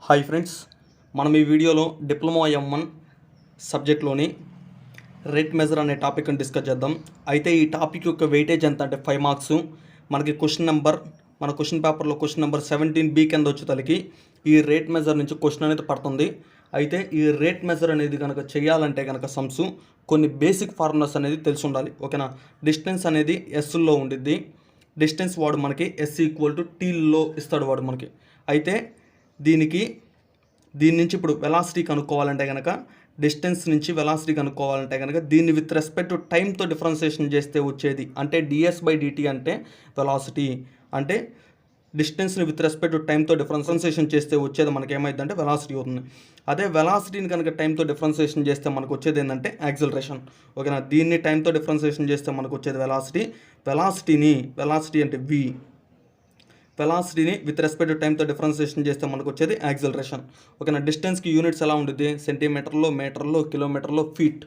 Hi friends, మనం ఈ వీడియోలో డిప్లొమా M1 సబ్జెక్ట్లోని రేట్ మెజర్ అనే టాపిక్ని డిస్కస్ చేద్దాం. అయితే ఈ టాపిక్ యొక్క వెయిటేజ్ ఎంత అంటే 5 మార్క్స్. మనకి మన క్వశ్చన్ పేపర్లో క్వశ్చన్ నెంబర్ 17B కింద వచ్చేతలకి ఈ రేట్ మెజర్ నుంచి క్వశ్చన్ అనేది పడుతుంది. అయితే ఈ రేట్ మెజర్ అనేది కనుక చేయాలంటే కనుక సమ్స్ కొన్ని బేసిక్ ఫార్ములాస్ అనేది తెలిసి ఉండాలి. ఓకేనా. డిస్టెన్స్ అనేది ఎస్లో ఉండిద్ది. డిస్టెన్స్ వాడు మనకి S=Tలో ఇస్తాడు వాడు మనకి. అయితే దీని నుంచి ఇప్పుడు వెలాసిటీ కనుక్కోవాలంటే కనుక డిస్టెన్స్ నుంచి వెలాసిటీ కనుక్కోవాలంటే కనుక దీన్ని విత్ రెస్పెక్ట్ టు టైంతో డిఫరెన్షియేషన్ చేస్తే వచ్చేది అంటే ds/dt అంటే వెలాసిటీ. అంటే డిస్టెన్స్ని విత్ రెస్పెక్ట్ టు టైంతో డిఫరెన్షియేషన్ చేస్తే వచ్చేది మనకి ఏమైందంటే వెలాసిటీ అవుతుంది. అదే వెలాసిటీని కనుక టైంతో డిఫరెన్షియేషన్ చేస్తే మనకు వచ్చేది ఏంటంటే యాక్సిలరేషన్. ఓకేనా. దీన్ని టైంతో డిఫరెన్షియేషన్ చేస్తే మనకు వచ్చేది వెలాసిటీ అంటే v. వెలాసిటీని విత్ రెస్పెక్ట్ టు టైంతో డిఫరెన్షియేషన్ చేస్తే మనకు వచ్చేది యాక్సిలరేషన్. ఓకేనా. డిస్టెన్స్కి యూనిట్స్ ఎలా ఉంటుంది? సెంటీమీటర్లో, మీటర్లో, కిలోమీటర్లో, ఫీట్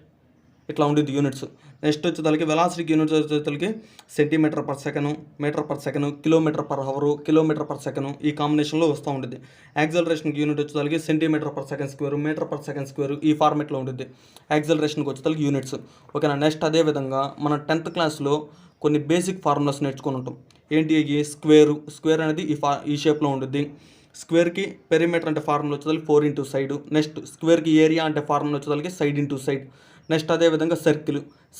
ఇట్లా ఉంటుంది యూనిట్స్. నెక్స్ట్ వచ్చేదానికి వెలాసిటీకి యూనిట్స్ వచ్చేదానికి centimetre per second, metre per second, kilometre per hour, kilometre per second ఈ కాంబినేషన్లో వస్తూ ఉంటుంది. యాక్సిలరేషన్కి యూనిట్ వచ్చేదానికి centimetre per second square, metre per second square ఈ ఫార్మేట్లో ఉంటుంది యాక్సిలరేషన్కి వచ్చేదానికి యూనిట్స్. ఓకేనా. నెక్స్ట్ అదేవిధంగా మన 10th క్లాస్లో కొన్ని బేసిక్ ఫార్ములాస్ నేర్చుకొని ఉంటాం. ఏంటి? స్క్వేర్ అనేది ఈ షేప్లో ఉంటుంది. స్క్వేర్కి పెరిమీటర్ అంటే ఫార్ములా వచ్చేదానికి 4 ఇంటూ సైడ్. నెక్స్ట్ స్క్వేర్కి ఏరియా అంటే ఫార్ములా వచ్చేదానికి సైడ్ ఇంటూ సైడ్. నెక్స్ట్ అదేవిధంగా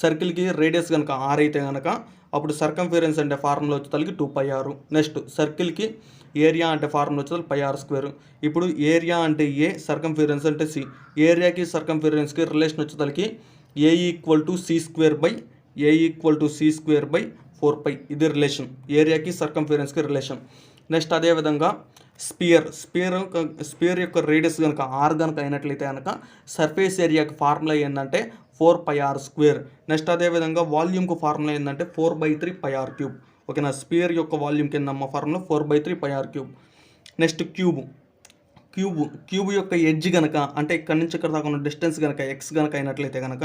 సర్కిల్కి రేడియస్ కనుక r అయితే కనుక అప్పుడు సర్కంఫరెన్స్ అంటే ఫార్ములా వచ్చేదానికి 2πr. నెక్స్ట్ సర్కిల్కి ఏరియా అంటే ఫార్ములా వచ్చేదానికి πr². ఇప్పుడు ఏరియా అంటే a, సర్కంఫరెన్స్ అంటే c. ఏరియాకి సర్కంఫరెన్స్కి రిలేషన్ వచ్చేదానికి a=c²/4π ఇది రిలేషన్. ఏరియాకి సర్కంఫరెన్స్కి రిలేషన్. నెక్స్ట్ అదేవిధంగా స్పియర్ యొక్క రేడియస్ కనుక r కనుక అయినట్లయితే కనుక సర్ఫేస్ ఏరియాకి ఫార్ములా ఏంటంటే 4πr². నెక్స్ట్ అదేవిధంగా వాల్యూమ్కు ఫార్ములా ఏంటంటే 4/3πr³. ఓకేనా. స్పియర్ యొక్క వాల్యూమ్ కింద ఫార్ములా 4/3πr³. నెక్స్ట్ క్యూబ్ యొక్క ఎడ్జ్ కనుక అంటే ఇక్కడ నుంచి ఇక్కడ దాకా ఉన్న డిస్టెన్స్ కనుక x కనుక అయినట్లయితే కనుక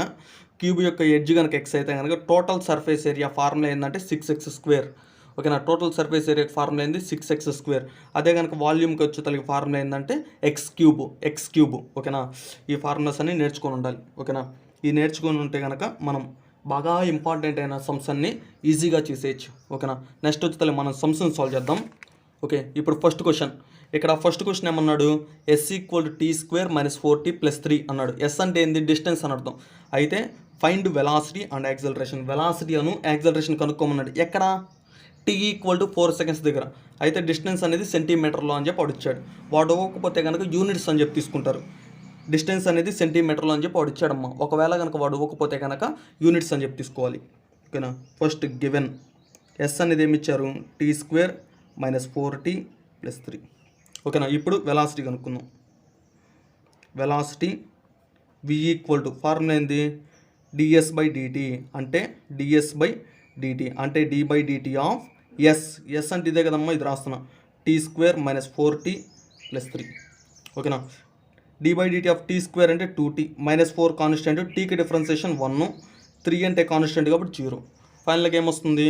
క్యూబ్ యొక్క ఎడ్జ్ కనుక x అయితే కనుక టోటల్ సర్ఫేస్ ఏరియా ఫార్ములా ఏంటంటే 6x². ఓకేనా. టోటల్ సర్ఫేస్ ఏరియా ఫార్ములా ఏంది 6x². అదే కనుక వాల్యూమ్కి వచ్చేతలకి ఫార్ములా ఏంటంటే x³. ఓకేనా. ఈ ఫార్ములాస్ అన్ని నేర్చుకొని ఉండాలి. ఓకేనా. ఈ నేర్చుకొని ఉంటే కనుక మనం బాగా ఇంపార్టెంట్ అయిన సమ్స్ అన్ని ఈజీగా చేసేయచ్చు. ఓకేనా. నెక్స్ట్ వచ్చేతలకి మనం సమ్స్ని సాల్వ్ చేద్దాం. ఓకే. ఇప్పుడు ఫస్ట్ క్వశ్చన్ ఏమన్నాడు? S=T² - 4t + 3 అన్నాడు. S అంటే ఏంది? డిస్టెన్స్ అని అర్థం. అయితే find velocity and acceleration. Velocity అను యాక్సిలరేషన్ కనుక్కోమన్నాడు. ఎక్కడ? t=4 సెకండ్స్ దగ్గర. అయితే డిస్టెన్స్ అనేది సెంటీమీటర్లో అని చెప్పి వాడిచ్చాడు. వాడు ఇవ్వకపోతే కనుక యూనిట్స్ అని చెప్పి తీసుకుంటారు. డిస్టెన్స్ అనేది సెంటీమీటర్లో అని చెప్పి వాడిచ్చాడమ్మా. ఒకవేళ కనుక వాడు ఇవ్వకపోతే కనుక యూనిట్స్ అని చెప్పి తీసుకోవాలి. ఓకేనా. ఫస్ట్ గివెన్ S అనేది ఏమి ఇచ్చారు? T² - 4t + 3. ఓకేనా. ఇప్పుడు వెలాసిటీ కనుక్కుందాం. వెలాసిటీ v ఫార్ములా ఏంది? ds/dt అంటే d/dt ఆఫ్ s అంటే ఇదే కదమ్మా, ఇది రాస్తున్నా. T² - 4t + 3. ఓకేనా. d/dt ఆఫ్ t² అంటే 2t, -4 కాన్స్టెంట్, టీకి డిఫరెన్షియేషన్ 1, 3 అంటే కాన్స్టెంట్ కాబట్టి 0. ఫైనల్గా ఏమొస్తుంది?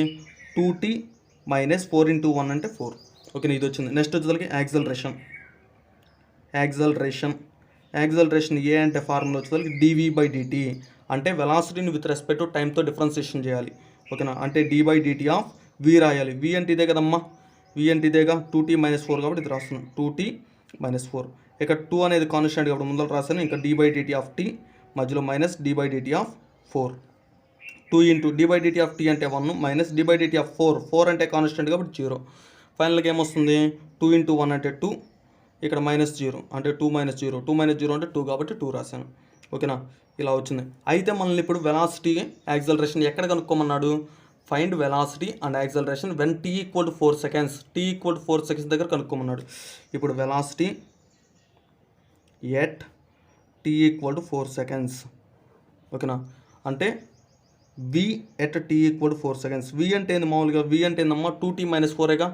2t - 4 × 1 అంటే 4. ఓకే. ఇది వచ్చింది. నెక్స్ట్ వచ్చేసరికి యాక్సిలరేషన్ ఏ అంటే ఫార్ములా వచ్చేసరికి dv/dt అంటే వెలాసిటీని విత్ రెస్పెక్ట్ టు టైంతో డిఫరెన్షియేషన్ చేయాలి. ఓకేనా. అంటే d/dt ఆఫ్ v రాయాలి. v అంటే ఇదే కదమ్మా, v అంటే ఇదేగా 2t - 4 కాబట్టి ఇది రాస్తున్నాం. 2t - 4. ఇక 2 అనేది కాన్స్టెంట్ కాబట్టి ముందర రాశాను. ఇంకా d/dt ఆఫ్ t మధ్యలో minus d/dt of 4. 2 × d/dt of t అంటే 1 మైనస్ d/dt ఆఫ్ 4 అంటే కాన్స్టెంట్ కాబట్టి 0. ఫైనల్గా ఏమొస్తుంది? 2 × 1 అంటే 2, ఇక్కడ -0 అంటే 2 - 0, 2 - 0 అంటే 2 కాబట్టి 2 రాశాను. ఓకేనా. ఇలా వచ్చింది. అయితే మనల్ని ఇప్పుడు వెలాసిటీ యాక్సిలరేషన్ ఎక్కడ కనుక్కోమన్నాడు? Find velocity and acceleration when t=4 seconds. t=4 seconds దగ్గర కనుక్కోమన్నాడు. ఇప్పుడు వెలాసిటీ ఎట్ t=4 సెకండ్స్. ఓకేనా. అంటే v at t=4 seconds. v అంటే ఏంది? మామూలుగా v అంటే ఏందమ్మా? 2t - 4గా.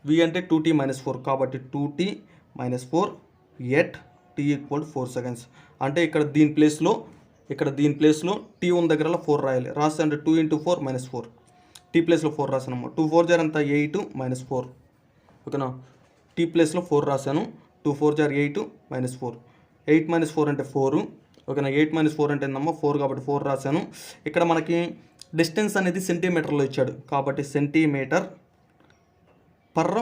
v అంటే 2t - 4 కాబట్టి 2t - 4 ఎట్ t=4 సెకండ్స్. అంటే ఇక్కడ దీని ప్లేస్లో t ఉన్న దగ్గర 4 రాయాలి. రాస్తే అంటే 2 × 4 - 4. t ప్లేస్లో 4 రాశానమ్మా. 2 4 ఎంత? 8 - 4. ఓకేనా. t ప్లేస్లో 4 రాశాను. 2 4 జార్ 8 -4, 8 - 4 అంటే 4. ఓకేనా, 8 - 4 అంటే ఏందమ్మా 4 కాబట్టి 4 రాశాను. ఇక్కడ మనకి డిస్టెన్స్ అనేది సెంటీమీటర్లో ఇచ్చాడు కాబట్టి సెంటీమీటర్ పర్,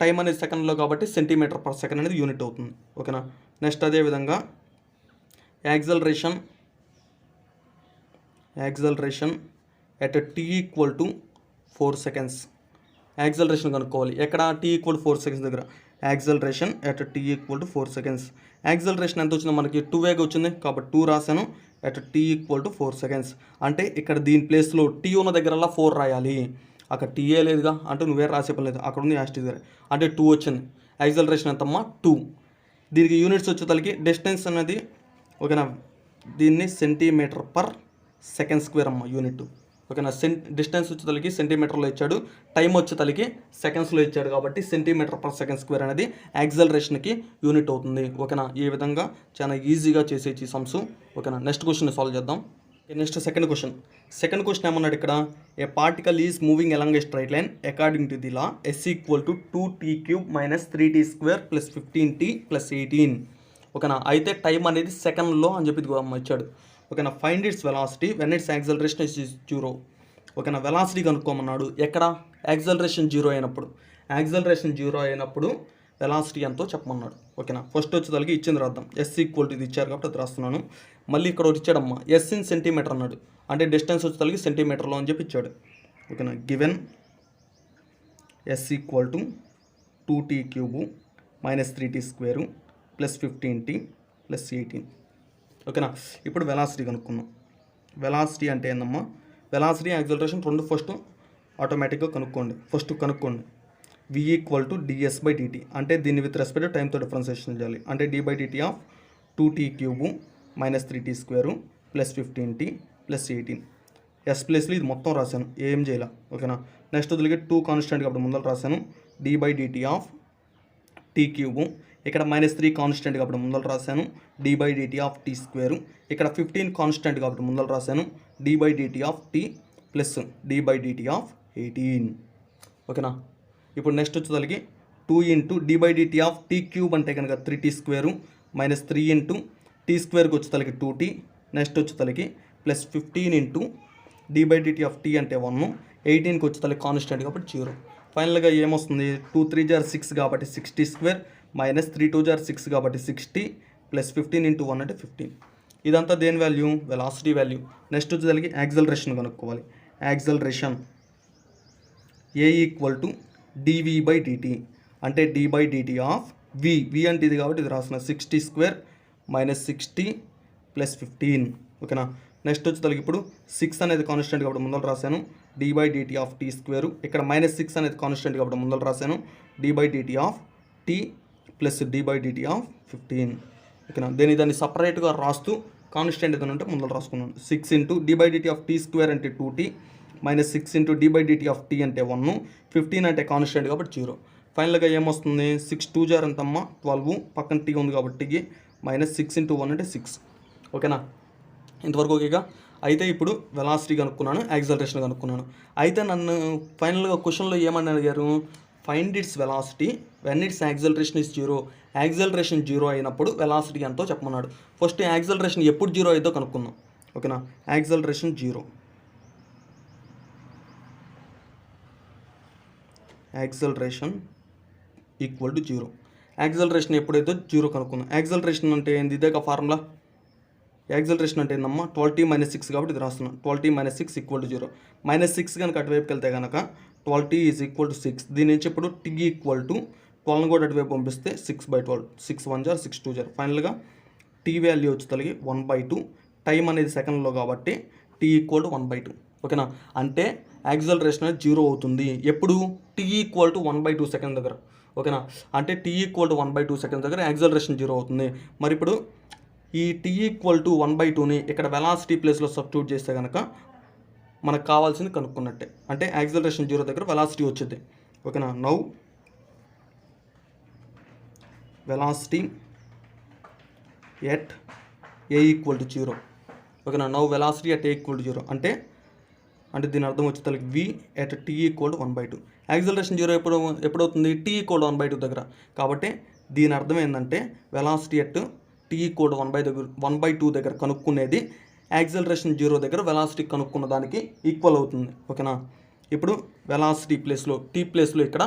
టైం అనేది సెకండ్లో కాబట్టి సెంటీమీటర్ పర్ సెకండ్ అనేది యూనిట్ అవుతుంది. ఓకేనా, నెక్స్ట్ అదేవిధంగా acceleration at t = 4 seconds. Acceleration కనుక్కోవాలి. ఎక్కడ t = 4 seconds దగ్గర. Acceleration at t = 4 seconds. Acceleration ఎంత వచ్చిందో మనకి 2a వచ్చింది కాబట్టి 2 రాశాను. ఎట్ t = 4 seconds అంటే ఇక్కడ దీని ప్లేస్లో t ఉన్న దగ్గరలా 4 రాయాలి. అక్కడ టీఏ లేదుగా అంటే నువ్వే రాసే పని లేదు, అక్కడ ఉంది యాస్టీ దగ్గర అంటే 2 వచ్చింది. యాక్సలరేషన్ ఎంతమ్మా 2. దీనికి యూనిట్స్ వచ్చేతలకి డిస్టెన్స్ అనేది ఓకేనా, దీన్ని సెంటీమీటర్ పర్ సెకండ్ స్క్వేర్ అమ్మ యూనిట్. ఓకేనా, డిస్టెన్స్ వచ్చేతలకి సెంటీమీటర్లో ఇచ్చాడు, టైం వచ్చేతలకి సెకండ్స్లో ఇచ్చాడు కాబట్టి సెంటీమీటర్ పర్ సెకండ్ స్క్వేర్ అనేది యాక్సలరేషన్కి యూనిట్ అవుతుంది. ఓకేనా, ఈ విధంగా చాలా ఈజీగా చేసేసి సమ్స్. ఓకేనా, నెక్స్ట్ క్వశ్చన్ సాల్వ్ చేద్దాం. నెక్స్ట్ సెకండ్ క్వశ్చన్ ఏమన్నాడు ఇక్కడ, a particle is moving along a straight line according to the law s = 2t³ - 3t² + 15t + 18. ఓకేనా, అయితే టైం అనేది సెకండ్లో అని చెప్పి ఇచ్చాడు. ఓకేనా, find its velocity when it's acceleration is 0. ఓకేనా, వెలాసిటీ కనుక్కోమన్నాడు. ఎక్కడ యాక్సలరేషన్ 0 అయినప్పుడు. యాక్సలరేషన్ 0 అయినప్పుడు వెలాసిటీ ఎంతో చెప్పమన్నాడు. ఓకేనా, ఫస్ట్ వచ్చేదానికి ఇచ్చింది రాద్దాం. s = ఇది ఇచ్చారు కాబట్టి అది రాస్తున్నాను. మళ్ళీ ఇక్కడ ఒకటి ఇచ్చాడమ్మా, s ఇన్ సెంటీమీటర్ అన్నాడు అంటే డిస్టెన్స్ వచ్చేదానికి సెంటీమీటర్లో అని చెప్పి ఇచ్చాడు. ఓకేనా, given s = 2t³ - 3t² + 15t + 18. ఓకేనా, ఇప్పుడు వెలాసిటీ కనుక్కుందాం. వెలాసిటీ అంటే ఏందమ్మా, వెలాసిటీ యాక్సలరేషన్ రెండు ఫస్ట్ ఆటోమేటిక్గా కనుక్కోండి. v = ds/dt అంటే దీన్ని విత్ రెస్పెక్ట్ టైంతో డిఫరెన్షియేషన్ చేయాలి. అంటే d/dt of 2t³ - 3t² + 15t + 18. Yes ప్లేస్లో ఇది మొత్తం రాశాను, ఏం చేయాల. ఓకేనా, నెక్స్ట్ వదిలికి 2 కాన్స్టెంట్ కాబట్టి ముందర రాశాను. d/dt ఆఫ్ t³ ఇక్కడ -3 కాన్స్టెంట్ కాబట్టి ముందర రాశాను. d/dt of t². ఇక్కడ 15 కాన్స్టెంట్ కాబట్టి ముందర రాశాను. d/dt of t plus d/dt of 18. ఓకేనా, ఇప్పుడు నెక్స్ట్ వచ్చేసరికి 2 × d/dt ఆఫ్ t³ అంటే కనుక 3t² - 3 × t²కి వచ్చేసరికి 2t. నెక్స్ట్ వచ్చేసరికి ప్లస్ 15 × d/dt ఆఫ్ t అంటే 1, 18కి వచ్చేసరికి కాన్స్టెంట్ కాబట్టి 0. ఫైనల్గా ఏమొస్తుంది, 2 3 జార్ 6 కాబట్టి 60² - 3 2 జార్ 6 కాబట్టి 60 ప్లస్ 15 × 1 అంటే 15. ఇదంతా దేని వాల్యూ, వెలాసిటీ వాల్యూ. నెక్స్ట్ వచ్చేసరికి యాక్సలరేషన్ కనుక్కోవాలి. యాక్సలరేషన్ a = dv/dt అంటే d/dt ఆఫ్ v అంటే ఇది కాబట్టి ఇది రాసిన 60² - 60 + 15. ఓకేనా, నెక్స్ట్ వచ్చేసరికి ఇప్పుడు 6 అనేది కాన్స్టెంట్ కాబట్టి ముందర రాశాను. d/dt of t². ఇక్కడ -6 అనేది కాన్స్టెంట్ కాబట్టి ముందర రాశాను. d/dt of t plus d/dt of 15. ఓకేనా, దాన్ని సపరేట్గా రాస్తూ కాన్స్టెంట్ ఏదైనా ఉంటే ముందర రాసుకున్నాను. 6 × d/dt ఆఫ్ t² అంటే 2t -6 × d/dt ఆఫ్ t అంటే 1, 15 అంటే కాన్స్టెంట్ కాబట్టి 0. ఫైనల్గా ఏమొస్తుంది, 6 2 జార్ ఎంతమ్మా 12, పక్కన t ఉంది కాబట్టి -6 × 1 అంటే 6. ఓకేనా, ఇంతవరకు ఓకేగా. అయితే ఇప్పుడు వెలాసిటీ కనుక్కున్నాను, యాక్సలరేషన్ కనుక్కున్నాను. అయితే నన్ను ఫైనల్గా క్వశ్చన్లో ఏమని అడిగారు, find its velocity when it's acceleration is 0. Acceleration 0 అయినప్పుడు వెలాసిటీ ఎంతో చెప్పమన్నాడు. ఫస్ట్ యాక్సలరేషన్ ఎప్పుడు 0 అయిందో కనుక్కుందాం. ఓకేనా, యాక్సలరేషన్ 0. యాక్సలరేషన్ = 0. యాక్సలరేషన్ ఎప్పుడైతే 0 కనుక్కుందాం. యాక్సలరేషన్ అంటే ఏంది, ఇదే ఫార్ములా. యాక్సలరేషన్ అంటే ఏందమ్మా 12t - 6 కాబట్టి ఇది రాస్తున్నాం. 12t - 6 = 0. -6 కనుక అటువైపుకి వెళ్తే కనుక 12t = 6. దీని నుంచి ఇప్పుడు t = 12 కూడా అటువైపు పంపిస్తే 6/12. 6 1 జార్ 6 2 జార్. ఫైనల్గా t వాల్యూ వచ్చేసరికి 1/2. టైం అనేది సెకండ్లో కాబట్టి t = 1/2. ఓకేనా, అంటే యాక్సలరేషన్ అనేది 0 అవుతుంది ఎప్పుడు, t = 1/2 సెకండ్ దగ్గర. ఓకేనా, అంటే t = 1/2 సెకండ్ దగ్గర యాక్సలరేషన్ 0 అవుతుంది. మరి ఇప్పుడు ఈ t = 1/2ని ఇక్కడ వెలాసిటీ ప్లేస్లో సబ్స్టిట్యూట్ చేస్తే కనుక మనకు కావాల్సింది కనుక్కున్నట్టే. అంటే యాక్సలరేషన్ 0 దగ్గర వెలాసిటీ వచ్చింది. ఓకేనా, నౌ వెలాసిటీ ఎట్ a = 0. ఓకేనా, నౌ వెలాసిటీ ఎట్ a = 0 అంటే దీని అర్థం వచ్చేసరికి v at t = 1/2. Acceleration 0 ఎప్పుడవుతుంది, t = 1/2 దగ్గర. కాబట్టి దీని అర్థం ఏంటంటే వెలాసిటీ ఎట్ టీ ఈక్వల్ 1/2 దగ్గర కనుక్కునేది యాక్సిలరేషన్ 0 దగ్గర వెలాసిటీ కనుక్కున్న దానికి ఈక్వల్ అవుతుంది. ఓకేనా. ఇప్పుడు వెలాసిటీ ప్లేస్లో టీ ప్లేస్లో ఇక్కడ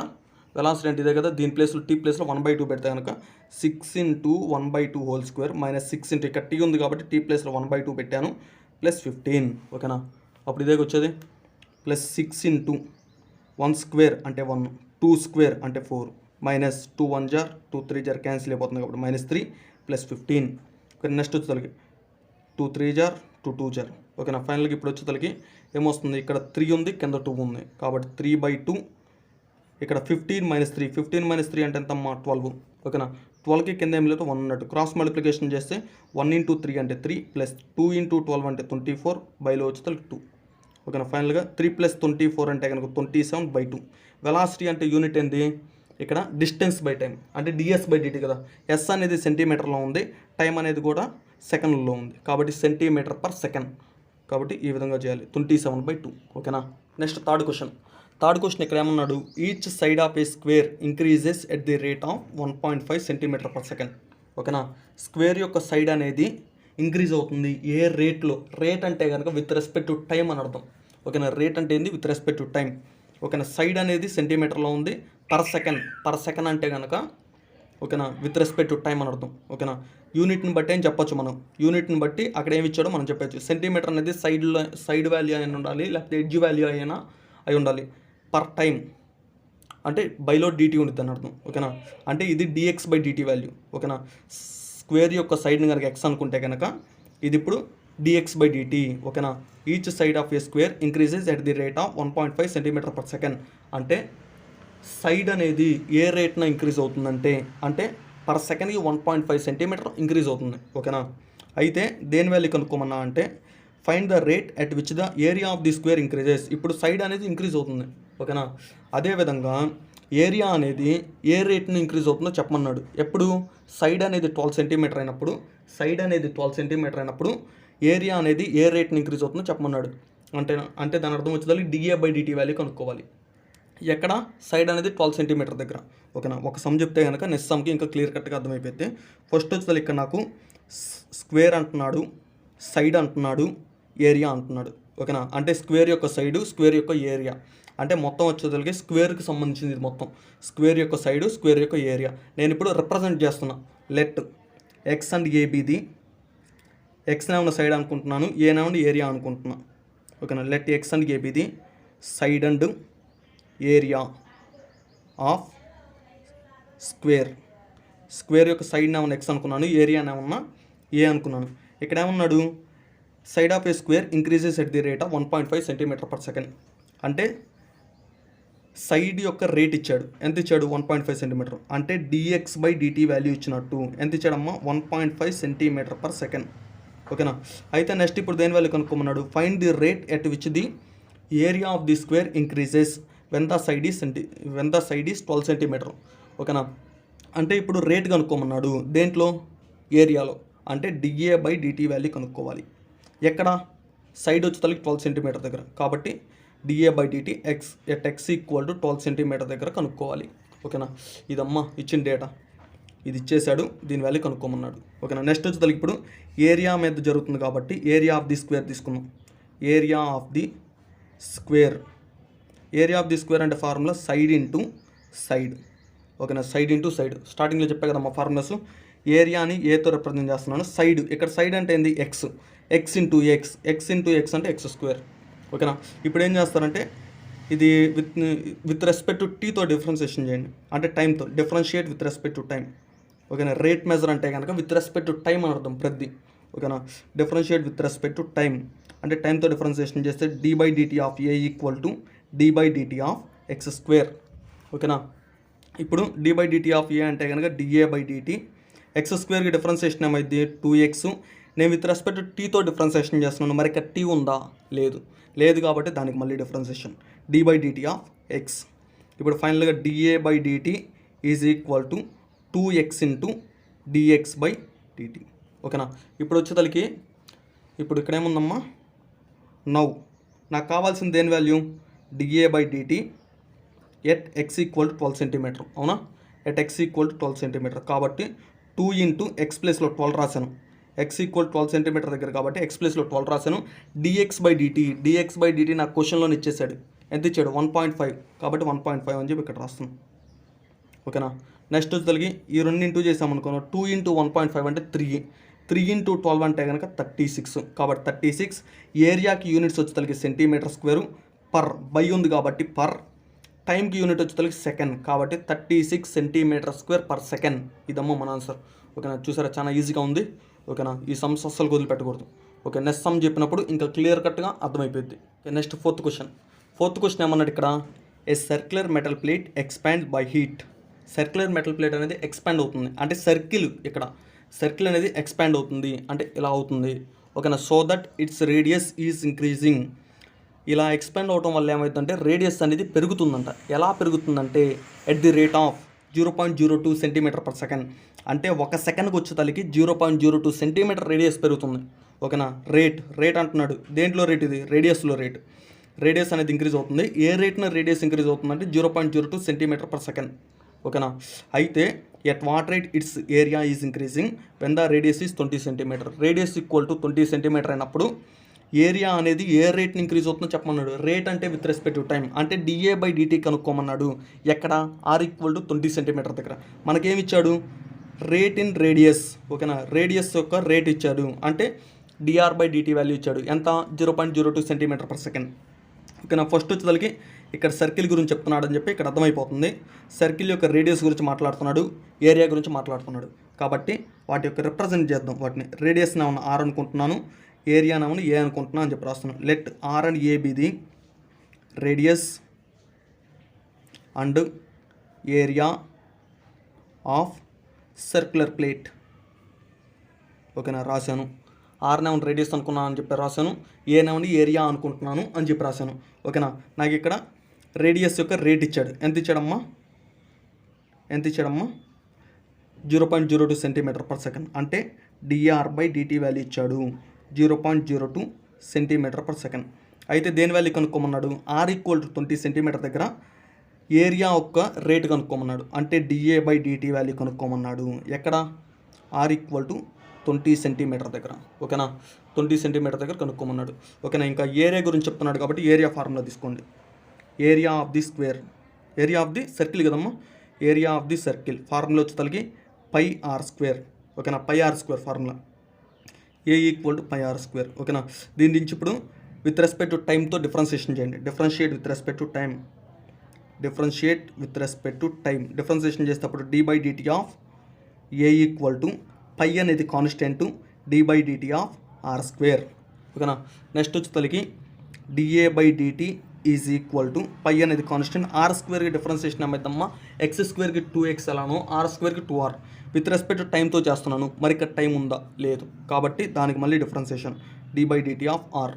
వెలాసిటీ అంటే ఇదే కదా, దీని ప్లేస్లో టీ ప్లేస్లో 1/2 పెడితే కనుక 6 × 1/2 హోల్ స్క్వేర్ మైనస్ 6 ఇక్కడ టీ ఉంది కాబట్టి టీ ప్లేస్లో 1/2 పెట్టాను ప్లస్ 15. ఓకేనా. అప్పుడు ఇదే వచ్చేది ప్లస్ 6 × 1 స్క్వేర్ అంటే 1, 2 స్క్వేర్ అంటే 4 మైనస్ 2 1 జార్ 2 3 జార్ క్యాన్సిల్ అయిపోతుంది కాబట్టి -3 ప్లస్ 15. ఓకే, నెక్స్ట్ వచ్చేసరికి 2 3 జార్ 2 2 జార్. ఓకేనా. ఫైనల్గా ఇప్పుడు వచ్చేసరికి ఏమొస్తుంది, ఇక్కడ 3 ఉంది కింద 2 ఉంది కాబట్టి 3/2 ఇక్కడ 15 - 3 15 - 3 అంటే ఎంతమ్మా 12. ఓకేనా. 12కి కింద ఏం లేదు 1 ఉన్నట్టు క్రాస్ మల్టిప్లికేషన్ చేస్తే 1 × 3 అంటే 3 ప్లస్ 2 × 12 అంటే 24 బైలో వచ్చేసరికి 2. ఓకేనా. ఫైనల్గా 3 + 24 అంటే కనుక 27/2. వెలాసిటీ అంటే యూనిట్ ఏంది ఇక్కడ డిస్టెన్స్ బై టైం అంటే ds/dt కదా. ఎస్ అనేది సెంటీమీటర్లో ఉంది, టైం అనేది కూడా సెకండ్లో ఉంది కాబట్టి సెంటీమీటర్ పర్ సెకండ్. కాబట్టి ఈ విధంగా చేయాలి 27/2. ఓకేనా. నెక్స్ట్ థర్డ్ క్వశ్చన్ ఇక్కడ ఏమన్నాడు, each side of a square increases at the rate of 1.5 cm/s. ఓకేనా. స్క్వేర్ యొక్క సైడ్ అనేది ఇంక్రీజ్ అవుతుంది ఏ రేట్లో, రేట్ అంటే కనుక విత్ రెస్పెక్ట్ టు టైం అని అర్థం. ఓకేనా. రేట్ అంటే ఏంది విత్ రెస్పెక్ట్ టు టైం. ఓకేనా. సైడ్ అనేది సెంటీమీటర్లో ఉంది, పర్ సెకండ్ అంటే కనుక ఓకేనా విత్ రెస్పెక్ట్ టు టైం అని అర్థం. ఓకేనా. యూనిట్ని బట్టి ఏం చెప్పొచ్చు మనం, యూనిట్ని బట్టి అక్కడ ఏమి ఇచ్చాడో మనం చెప్పచ్చు. సెంటీమీటర్ అనేది సైడ్ వాల్యూ అయినా ఉండాలి లేకపోతే ఎడ్జ్ వాల్యూ అయినా అయి ఉండాలి. పర్ టైం అంటే బైలో dt ఉంటుంది అని అర్థం. ఓకేనా. అంటే ఇది dx/dt వాల్యూ. ఓకేనా. స్క్వేర్ యొక్క సైడ్ని కనుక x అనుకుంటే కనుక ఇది ఇప్పుడు dx/dt. ఓకేనా. Each side of a square increases at the rate of 1.5 cm/s. అంటే సైడ్ అనేది ఏ రేట్న ఇంక్రీజ్ అవుతుందంటే అంటే పర్ సెకండ్కి 1.5 cm ఇంక్రీజ్ అవుతుంది. ఓకేనా. అయితే దేని వాల్యూ కనుక్కోమన్నా అంటే find the rate at which the area of the square increases. ఇప్పుడు సైడ్ అనేది ఇంక్రీజ్ అవుతుంది. ఓకేనా. అదేవిధంగా ఏరియా అనేది ఏ రేట్ని ఇంక్రీజ్ అవుతుందో చెప్పమన్నాడు. ఎప్పుడు సైడ్ అనేది 12 cm అయినప్పుడు ఏరియా అనేది ఏ రేట్ని ఇంక్రీజ్ అవుతుందో చెప్పమన్నాడు. అంటే దాని అర్థం వచ్చేదానికి dA/dt వాల్యూ కనుక్కోవాలి. ఎక్కడ సైడ్ అనేది 12 cm దగ్గర. ఓకేనా. ఒక సమ్ చెప్తే కనుక నెక్స్ట్ సమ్కి ఇంకా క్లియర్ కట్గా అర్థమైపోతే ఫస్ట్ వచ్చేది ఇక్కడ నాకు స్క్వేర్ అంటున్నాడు, సైడ్ అంటున్నాడు, ఏరియా అంటున్నాడు. ఓకేనా. అంటే స్క్వేర్ యొక్క సైడు, స్క్వేర్ యొక్క ఏరియా అంటే మొత్తం వచ్చేసరికి స్క్వేర్కి సంబంధించింది ఇది మొత్తం. స్క్వేర్ యొక్క సైడు, స్క్వేర్ యొక్క ఏరియా. నేను ఇప్పుడు రిప్రజెంట్ చేస్తున్నా. లెట్ ఎక్స్ అండ్ ఏబిది, ఎక్స్ ఏమన్నా సైడ్ అనుకుంటున్నాను, ఏనేమన్నా ఏరియా అనుకుంటున్నా. ఓకేనా. లెట్ ఎక్స్ అండ్ ఏబిది side and area of square యొక్క సైడ్ ఏమన్నా ఎక్స్ అనుకున్నాను, ఏరియా ఏమన్నా ఏ అనుకున్నాను. ఇక్కడ ఏమన్నాడు, side of a square increases at the rate of 1.5 cm/s. అంటే సైడ్ యొక్క రేట్ ఇచ్చాడు. ఎంత ఇచ్చాడు 1.5 cm. అంటే dx/dt వాల్యూ ఇచ్చినట్టు ఎంత ఇచ్చాడమ్మా 1.5 cm/s. ఓకేనా. అయితే నెక్స్ట్ ఇప్పుడు దేని వాల్యూ కనుక్కోమన్నాడు, find the rate at which the area of the square increases when the side is 12 cm. ఓకేనా. అంటే ఇప్పుడు రేట్ కనుక్కోమన్నాడు దేంట్లో, ఏరియాలో. అంటే dA/dt వాల్యూ కనుక్కోవాలి. ఎక్కడ సైడ్ వచ్చి తలకి 12 cm దగ్గర కాబట్టి dA/dt x equal to 12 cm దగ్గర కనుక్కోవాలి. ఓకేనా. ఇదమ్మా ఇచ్చిన డేటా, ఇది ఇచ్చేసాడు, దీని వాల్యూ కనుక్కోమన్నాడు. ఓకేనా. నెక్స్ట్ వచ్చి తలకి ఇప్పుడు ఏరియా మీద జరుగుతుంది కాబట్టి ఏరియా ఆఫ్ ది స్క్వేర్ తీసుకున్నాం. ఏరియా ఆఫ్ ది స్క్వేర్ అంటే ఫార్ములా సైడ్ ఇంటూ సైడ్. ఓకేనా. సైడ్ ఇంటూ సైడ్ స్టార్టింగ్లో చెప్పే కదమ్మా ఫార్ములాస్. ఏరియాని ఏతో రిప్రజెంట్ చేస్తున్నాను. సైడ్ ఇక్కడ సైడ్ అంటే ఏంది ఎక్స్ ఇంటూ ఎక్స్ అంటే x². ఓకేనా. ఇప్పుడు ఏం చేస్తారంటే ఇది విత్ రెస్పెక్ట్ టు టీతో డిఫరెన్షియేషన్ చేయండి, అంటే టైంతో differentiate with respect to time. ఓకేనా. రేట్ మెజర్ అంటే కనుక విత్ రెస్పెక్ట్ టు టైం అని అర్థం ప్రతి. ఓకేనా. Differentiate with respect to time అంటే టైంతో డిఫరెన్షియేషన్ చేస్తే d/dt ఆఫ్ a equal to d/dt of x². ఓకేనా. ఇప్పుడు d/dt ఆఫ్ a అంటే కనుక dA/dt, x²కి డిఫరెన్షియేషన్ ఏమైంది 2x. నేను విత్ రెస్పెక్ట్ టు టీతో డిఫరెన్షియేషన్ చేస్తున్నాను, మరి ఇక్కడ టీ ఉందా, లేదు కాబట్టి దానికి మళ్ళీ డిఫరెన్షియేషన్ d/dt ఆఫ్ x. ఇప్పుడు ఫైనల్గా dA/dt is equal to 2x into dx/dt. ఓకేనా. ఇప్పుడు వచ్చేతలకి ఇప్పుడు ఇక్కడ ఏముందమ్మా, నాకు కావాల్సిన దేని value dA/dt at x equal to 12 cm. అవునా. At x equal to 12 centimetre. కాబట్టి 2 ఇంటూ ఎక్స్ ప్లేస్లో 12 రాశాను. x ఈక్వల్ 12 సెంటీమీటర్ దగ్గర కాబట్టి x ప్లేస్లో 12 రాశాను. dx బై dt నాకు క్వశ్చన్లో ఇచ్చేసాడు. ఎంత ఇచ్చాడు? 1.5. కాబట్టి 1.5 అని చెప్పి ఇక్కడ రాస్తాను. ఓకేనా. నెక్స్ట్ వచ్చేసరికి ఈ 2 ఇంటూ చేసామనుకున్నాం. 2 ఇంటూ 1.5 అంటే 3 ఇంటూ 12 అంటే కనుక 36. కాబట్టి 36. ఏరియాకి యూనిట్స్ వచ్చేసరికి సెంటీమీటర్ స్క్వేరు. పర్ బై ఉంది కాబట్టి పర్. టైంకి యూనిట్ వచ్చేసరికి సెకండ్. కాబట్టి 36 సెంటీమీటర్ స్క్వేర్ పర్ సెకండ్. ఇదమ్మా మన ఆన్సర్. ఓకేనా. చూసారా చాలా ఈజీగా ఉంది. ఓకేనా. ఈ సమ్స్ అస్సలు వదిలిపెట్టకూడదు. ఓకే. నెక్స్ట్ సమ్ చెప్పినప్పుడు ఇంకా క్లియర్ కట్గా అర్థమైపోద్ది. నెక్స్ట్ ఫోర్త్ క్వశ్చన్ ఏమన్నాడు ఇక్కడ? ఏ circular metal plate expand by heat. Circular metal plate అనేది ఎక్స్పాండ్ అవుతుంది అంటే సర్కిల్ అనేది ఎక్స్పాండ్ అవుతుంది అంటే ఇలా అవుతుంది. ఓకేనా. So that its radius is increasing. ఇలా ఎక్స్పాండ్ అవడం వల్ల ఏమవుతుందంటే రేడియస్ అనేది పెరుగుతుందంట. ఎలా పెరుగుతుందంటే at the rate of 0.02 centimeter per second. అంటే ఒక సెకండ్కి వచ్చేతలకి 0.02 సెంటీమీటర్ రేడియస్ పెరుగుతుంది. ఓకేనా. రేట్ అంటున్నాడు. దేంట్లో రేట్ ఇది? రేడియస్లో రేట్. రేడియస్ అనేది ఇంక్రీజ్ అవుతుంది. ఏ రేట్న రేడియస్ ఇంక్రీజ్ అవుతుందంటే 0.02 సెంటీమీటర్ పర్ సెకండ్. ఓకేనా. అయితే at what rate its area is increasing when the radius is 20 centimetre. Radius equal to 20 centimetre అయినప్పుడు ఏరియా అనేది ఏ రేట్ని ఇంక్రీజ్ అవుతుందో చెప్పమన్నాడు. రేట్ అంటే విత్ రెస్పెక్ట్ టు టైం అంటే dA/dt కనుక్కోమన్నాడు. ఎక్కడ? r ఈక్వల్ టు 20 సెంటీమీటర్ దగ్గర. మనకేమి ఇచ్చాడు? Rate in radius. ఓకేనా. రేడియస్ యొక్క రేట్ ఇచ్చాడు అంటే dr/dt వాల్యూ ఇచ్చాడు. ఎంత? 0.02 సెంటీమీటర్ పర్ సెకండ్. ఓకేనా. ఫస్ట్ వచ్చేసరికి ఇక్కడ సర్కిల్ గురించి చెప్తున్నాడు అని చెప్పి ఇక్కడ అర్థమైపోతుంది. సర్కిల్ యొక్క రేడియస్ గురించి మాట్లాడుతున్నాడు, ఏరియా గురించి మాట్లాడుతున్నాడు. కాబట్టి వాటి యొక్క రిప్రజెంట్ చేద్దాం. వాటిని రేడియస్ ఏమన్నా r అనుకుంటున్నాను, ఏరియా ఏమన్నా a అనుకుంటున్నాను అని చెప్పి రాస్తున్నాను. Let r and a be the radius and area of circular plate. ఓకేనా. రాశాను. r రేడియస్ అనుకున్నాను అని చెప్పి రాశాను. ఏనేమని ఏరియా అనుకుంటున్నాను అని చెప్పి రాశాను. ఓకేనా. నాకు ఇక్కడ రేడియస్ యొక్క రేట్ ఇచ్చాడు. ఎంత ఇచ్చాడమ్మా? 0.02 సెంటీమీటర్ పర్ సెకండ్ అంటే dr/dt వాల్యూ ఇచ్చాడు 0.02 సెంటీమీటర్ పర్ సెకండ్. అయితే దేని వాల్యూ కనుక్కోమన్నాడు? r ఈక్వల్ టు 20 సెంటీమీటర్ దగ్గర ఏరియా యొక్క రేట్ కనుక్కోమన్నాడు అంటే dA/dt వాల్యూ కనుక్కోమన్నాడు. ఎక్కడ? r ఈక్వల్ టు 20 సెంటీమీటర్ దగ్గర. ఓకేనా. 20 సెంటీమీటర్ దగ్గర కనుక్కోమన్నాడు. ఓకేనా. ఇంకా ఏరియా గురించి చెప్తున్నాడు కాబట్టి ఏరియా ఫార్ములా తీసుకోండి. Area of the square, area of the circle కదమ్మా. Area of the circle formula వచ్చేసరికి πr². ఓకేనా. πr² formula A equal to πr². ఓకేనా. దీని నుంచి ఇప్పుడు విత్ రెస్పెక్ట్ టు టైంతో డిఫరెన్షియేషన్ చేయండి. Differentiate with respect to time. Differentiation చేసేటప్పుడు d/dt of A equal to pi అనేది కాన్స్టెంట్ d/dt ఆఫ్ r². ఓకేనా. నెక్స్ట్ వచ్చేసరికి dA/dt is equal to pi అనేది కాన్స్టెంట్, r²కి డిఫరెన్షియేషన్ ఏమైందమ్మా? x²కి 2x ఎలానో r²కి 2r. విత్ రెస్పెక్ట్ టు టైంతో చేస్తున్నాను. మరి ఇక్కడ టైం ఉందా? లేదు. కాబట్టి దానికి మళ్ళీ differentiation d/dt of r.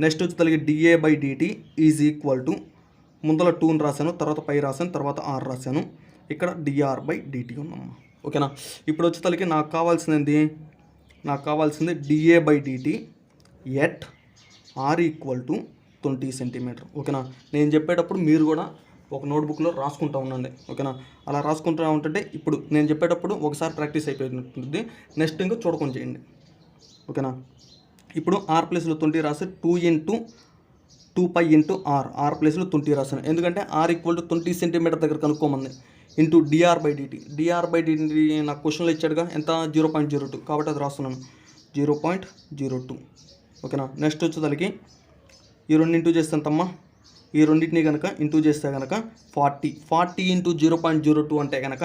Next వచ్చేసరికి dA/dt ఈజ్ ఈక్వల్ టు ముందర 2 రాశాను, తర్వాత పై రాశాను, తర్వాత r రాశాను. ఇక్కడ dr/dt ఉందమ్మా. ఓకేనా. ఇప్పుడు వచ్చేసరికి నాకు కావాల్సింది dA/dt at r equal to 20 centimetre. ఓకేనా. నేను చెప్పేటప్పుడు మీరు కూడా ఒక నోట్బుక్లో రాసుకుంటూ ఉండండి. ఓకేనా. అలా రాసుకుంటూ ఉంటుంటే ఇప్పుడు నేను చెప్పేటప్పుడు ఒకసారి ప్రాక్టీస్ అయిపోయింది. నెక్స్ట్ ఇంకా చూడకుండా చేయండి. ఓకేనా. ఇప్పుడు r ప్లేస్లో 20 రాసి 2 ఇంటూ 2π ఇంటూ r ప్లేస్లో 20 రాశాను. ఎందుకంటే r ఈక్వల్ టు 20 సెంటీమీటర్ దగ్గర కనుక్కోమంది. ఇంటూ dr/dt నాకు క్వశ్చన్లో ఇచ్చాడుగా ఎంత? 0.02. కాబట్టి అది రాస్తున్నాను 0.02. ఓకేనా. నెక్స్ట్ వచ్చేసరికి ఈ 2 ఇంటూ చేస్తే ఎంతమ్మా? ఈ రెండింటిని కనుక ఇంటూ చేస్తే కనుక 40 ఇంటూ 0.02 అంటే కనుక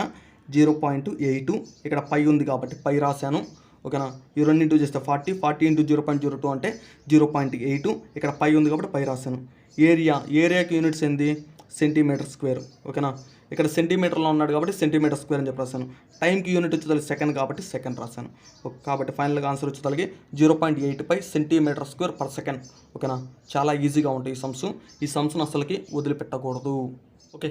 0.82. ఇక్కడ పై ఉంది కాబట్టి పై రాశాను. ఓకేనా. ఈ 2 ఇంటూ చేస్తే 40 ఇంటూ 0.02 అంటే 0.82. ఇక్కడ పై ఉంది కాబట్టి పై రాశాను. ఏరియాకి యూనిట్స్ ఏంది? Centimetre square. ఓకేనా. ఇక్కడ సెంటీమీటర్లో ఉన్నాడు కాబట్టి సెంటీమీటర్ స్క్వేర్ అని చెప్పి రాశాను. టైంకి యూనిట్ వచ్చేసరికి సెకండ్ కాబట్టి సెకండ్ రాశాను. కాబట్టి ఫైనల్గా ఆన్సర్ వచ్చేసరికి 0.85 సెంటీమీటర్ స్క్వేర్ పర్ సెకండ్. ఓకేనా. చాలా ఈజీగా ఉంటాయి ఈ సమ్స్ను అసలుకి వదిలిపెట్టకూడదు. ఓకే.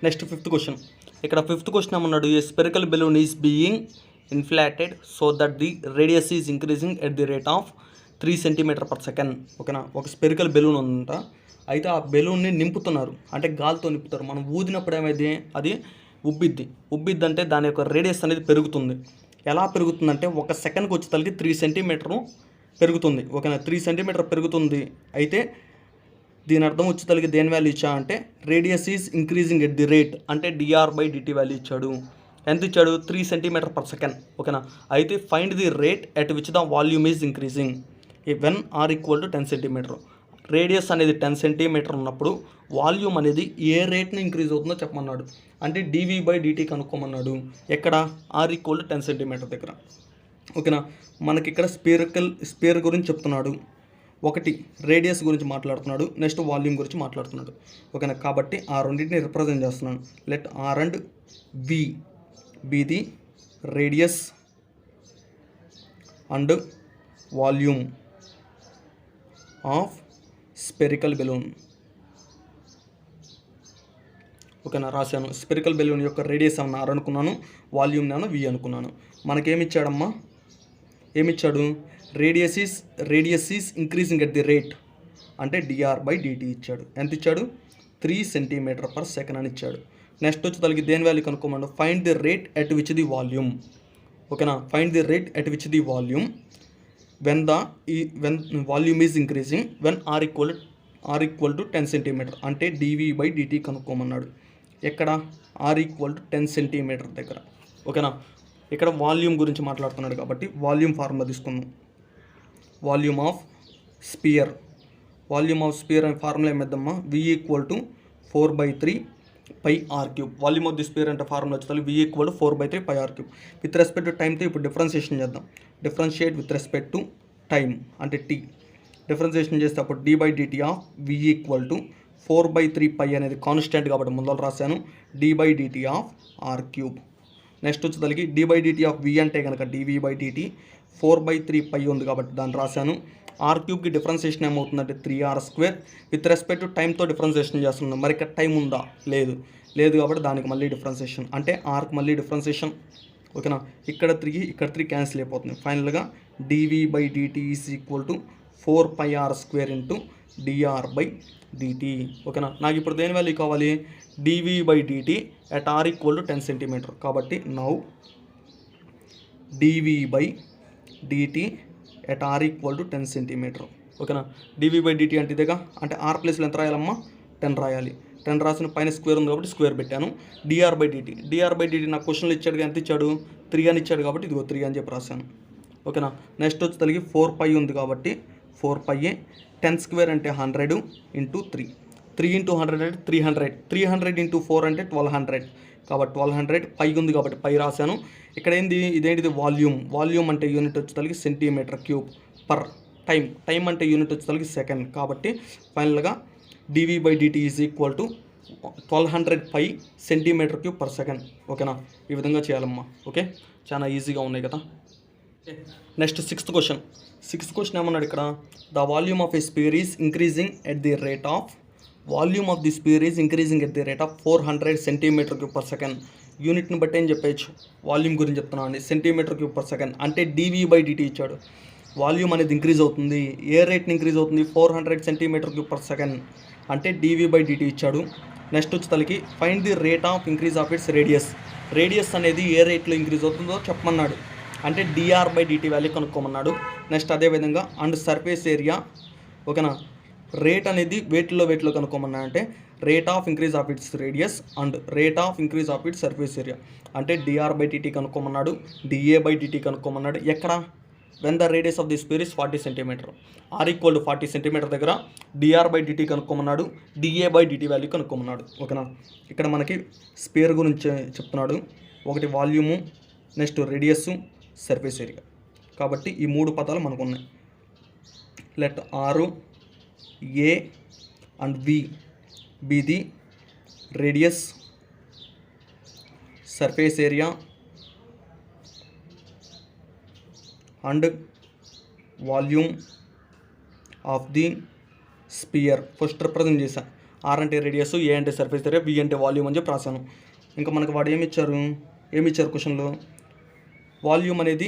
Next fifth question. ఇక్కడ ఫిఫ్త్ క్వశ్చన్ ఏమన్నాడు? A spherical balloon is being inflated so that the radius is increasing at the rate of 3 centimeter per second. ఓకేనా. ఒక స్పెరికల్ బెలూన్ ఉందంట. అయితే ఆ బెలూన్ని నింపుతున్నారు అంటే గాలితో నింపుతారు. మనం ఊదినప్పుడు ఏమైంది? అది ఉబ్బిద్ది అంటే దాని యొక్క రేడియస్ అనేది పెరుగుతుంది. ఎలా పెరుగుతుందంటే ఒక సెకండ్కి వచ్చేసరికి 3 సెంటీమీటరు పెరుగుతుంది. ఓకేనా, 3 సెంటీమీటర్ పెరుగుతుంది. అయితే దీని అర్థం వచ్చేసరికి దేని వాల్యూ ఇచ్చా అంటే radius is increasing at the rate అంటే dr/dt వాల్యూ ఇచ్చాడు. ఎంత ఇచ్చాడు? 3 సెంటీమీటర్ పర్ సెకండ్. ఓకేనా, అయితే find the rate at which the volume is increasing when r = 10 centimetre. Radius అనేది 10 సెంటీమీటర్ ఉన్నప్పుడు వాల్యూమ్ అనేది ఏ రేట్ని ఇంక్రీజ్ అవుతుందో చెప్పమన్నాడు. అంటే dv/dt కనుక్కోమన్నాడు. ఎక్కడ? r = 10 సెంటీమీటర్ దగ్గర. ఓకేనా, మనకి ఇక్కడ స్పియర్ గురించి చెప్తున్నాడు. ఒకటి రేడియస్ గురించి మాట్లాడుతున్నాడు, నెక్స్ట్ వాల్యూమ్ గురించి మాట్లాడుతున్నాడు. ఓకేనా, కాబట్టి ఆ రెండింటిని రిప్రజెంట్ చేస్తున్నాను. Let r and v be the radius and volume of spherical balloon. ఓకేనా, రాశాను. స్పెరికల్ బెలూన్ యొక్క రేడియస్ ఏమన్నా r అనుకున్నాను, వాల్యూమ్ నేను v అనుకున్నాను. మనకేమిచ్చాడమ్మా? ఏమిచ్చాడు? Radius is increasing at the rate అంటే dr/dt ఇచ్చాడు. ఎంత ఇచ్చాడు? 3 సెంటీమీటర్ పర్ సెకండ్ అని ఇచ్చాడు. నెక్స్ట్ వచ్చి తలకి దేని వాల్యూ కనుక్కోమన్నాడు. Find the rate at which the volume. ఓకేనా, find the rate at which the volume when volume is increasing when r = 10 centimeter అంటే dv/dt కనుక్కోమన్నాడు. ఎక్కడ? r = 10 సెంటీమీటర్ దగ్గర. ఓకేనా, ఇక్కడ వాల్యూమ్ గురించి మాట్లాడుతున్నాడు కాబట్టి వాల్యూమ్ ఫార్ములా తీసుకుందాం. వాల్యూమ్ ఆఫ్ స్పియర్ అనే ఫార్ములా ఏమిద్దామా? v = 4/3 πr3. Volume of the sphere అంటే ఫార్ములా వచ్చి v = 4/3 πr3. With respect to టైంతో ఇప్పుడు డిఫరెన్షియేషన్ చేద్దాం. Differentiate with respect to time అంటే t. డిఫరెన్షియేషన్ చేస్తే అప్పుడు d/dt ఆఫ్ v = 4/3 π అనేది కాన్స్టెంట్ కాబట్టి ముందర రాశాను. d/dt of r3. నెక్స్ట్ వచ్చేసరికి d/dt ఆఫ్ v అంటే కనుక dv/dt 4/3 π ఉంది కాబట్టి దాన్ని రాశాను. r3కి డిఫరెన్షియేషన్ ఏమవుతుందంటే 3r². విత్ రెస్పెక్ట్ టు టైంతో డిఫరెన్షియేషన్ చేస్తున్నాం. మరి ఇక్కడ టైం ఉందా? లేదు కాబట్టి దానికి మళ్ళీ డిఫరెన్షియేషన్ అంటే rకి మళ్ళీ డిఫరెన్షియేషన్. ఓకేనా, ఇక్కడ 3 క్యాన్సిల్ అయిపోతుంది. ఫైనల్గా dv/dt = 4 πr² dr/dt. ఓకేనా, నాకు ఇప్పుడు దేని వాల్యూ కావాలి? dv/dt at r = 10 centimeter. కాబట్టి now dv/dt at r = 10 centimeter. ఓకేనా, dv/dt అంటే ఇదేగా, అంటే r ప్లేస్లో ఎంత రాయాలమ్మా? 10 రాయాలి. 10 రాసిన పైన స్క్వేర్ ఉంది కాబట్టి స్క్వేర్ పెట్టాను. dr/dt నా క్వశ్చన్లో ఇచ్చాడు, ఎంత ఇచ్చాడు? 3 అని ఇచ్చాడు కాబట్టి ఇదిగో 3 అని చెప్పి రాశాను. ఓకేనా, నెక్స్ట్ వచ్చి తలిగి 4π ఉంది కాబట్టి 4π. 10² అంటే 100 × 3. 3 × 100 అంటే 300. 300 × 4 అంటే 1200 కాబట్టి 1200. π ఉంది కాబట్టి π రాశాను. ఇక్కడ ఇదేంటిది? వాల్యూమ్ అంటే యూనిట్ వచ్చేసరికి సెంటీమీటర్ క్యూబ్ పర్ టైం అంటే యూనిట్ వచ్చేసరికి సెకండ్. కాబట్టి ఫైనల్గా dv/dt = 1200 π centimetre cube per second. ఓకేనా, ఈ విధంగా చేయాలమ్మా. ఓకే, చాలా ఈజీగా ఉన్నాయి కదా. నెక్స్ట్ సిక్స్త్ క్వశ్చన్ ఏమన్నాడు ఇక్కడ? The volume of a sphere is increasing at the rate of 400 centimeter cube per second. యూనిట్ని బట్టి ఏం చెప్పచ్చు? వాల్యూమ్ గురించి చెప్తున్నాను అండి. సెంటీమీటర్ క్యూబ్ పర్ సెకండ్ అంటే dv/dt ఇచ్చాడు. వాల్యూమ్ అనేది ఇంక్రీజ్ అవుతుంది. ఏ రేట్ని ఇంక్రీజ్ అవుతుంది? 400 సెంటీమీటర్ క్యూబ్ పర్ సెకండ్ అంటే dv/dt ఇచ్చాడు. నెక్స్ట్ వచ్చి తలకి find the rate of increase of its radius అనేది ఏ రేట్లో ఇంక్రీజ్ అవుతుందో చెప్పమన్నాడు. అంటే dr/dt వాల్యూ కనుక్కోమన్నాడు. నెక్స్ట్ అదేవిధంగా అండ్ సర్ఫేస్ ఏరియా. ఓకేనా, రేట్ అనేది వెయిట్లో కనుక్కోమన్నా అంటే rate of increase of its radius and rate of increase of its surface area అంటే dr/dt కనుక్కోమన్నాడు, da/dt కనుక్కోమన్నాడు. ఎక్కడ? When the radius of the sphere is 40 centimetre. r = 40 centimetre దగ్గర dr/dt కనుక్కోమన్నాడు, da/dt వాల్యూ కనుక్కోమన్నాడు. ఓకేనా, ఇక్కడ మనకి స్పియర్ గురించి చెప్తున్నాడు. ఒకటి volume, next radius, surface area. కాబట్టి ఈ 3 పదాలు మనకు ఉన్నాయి. Let r, a and v be the radius, surface area and volume of the sphere. First represent చేశాను. r అంటే రేడియస్, a అంటే సర్ఫేస్ ఏరియా, v అంటే వాల్యూమ్ అని చెప్పి రాశాను. ఇంకా మనకు వాడు ఏమిచ్చారు క్వశ్చన్లో? వాల్యూమ్ అనేది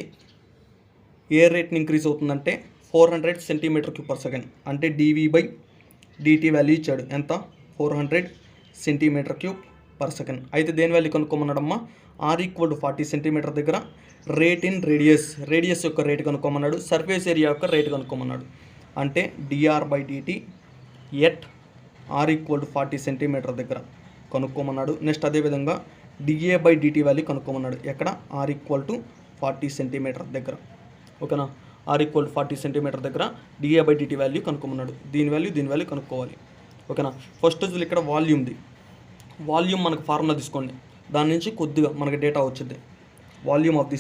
ఏ రేట్ని ఇంక్రీజ్ అవుతుందంటే 400 సెంటీమీటర్ క్యూబ్ పర్ సెకండ్ అంటే dv/dt వాల్యూ ఇచ్చాడు. ఎంత? 400 సెంటీమీటర్ క్యూబ్ పర్ సెకండ్. అయితే దేని వాల్యూ కనుక్కోమన్నాడమ్మా, ఆర్ ఈక్వల్ టు 40 సెంటీమీటర్ దగ్గర రేట్ ఇన్ రేడియస్ యొక్క రేటు కనుక్కోమన్నాడు, సర్ఫేస్ ఏరియా యొక్క రేటు కనుక్కోమన్నాడు. అంటే dr/dt at R equal to 40 centimetre దగ్గర కనుక్కోమన్నాడు. నెక్స్ట్ అదేవిధంగా dA/dt వాల్యూ కనుక్కోమన్నాడు. ఎక్కడ, ఆర్ ఈక్వల్ టు 40 సెంటీమీటర్ దగ్గర. ఓకేనా, ఆర్ ఈక్వల్ టు 40 సెంటీమీటర్ దగ్గర dA/dt వాల్యూ కనుక్కోమన్నాడు. దీని వాల్యూ కనుక్కోవాలి. ఓకేనా, ఫస్ట్ వచ్చి ఇక్కడ వాల్యూమ్ మనకు ఫార్ములా తీసుకోండి, దాని నుంచి కొద్దిగా మనకి డేటా వచ్చింది. Volume of the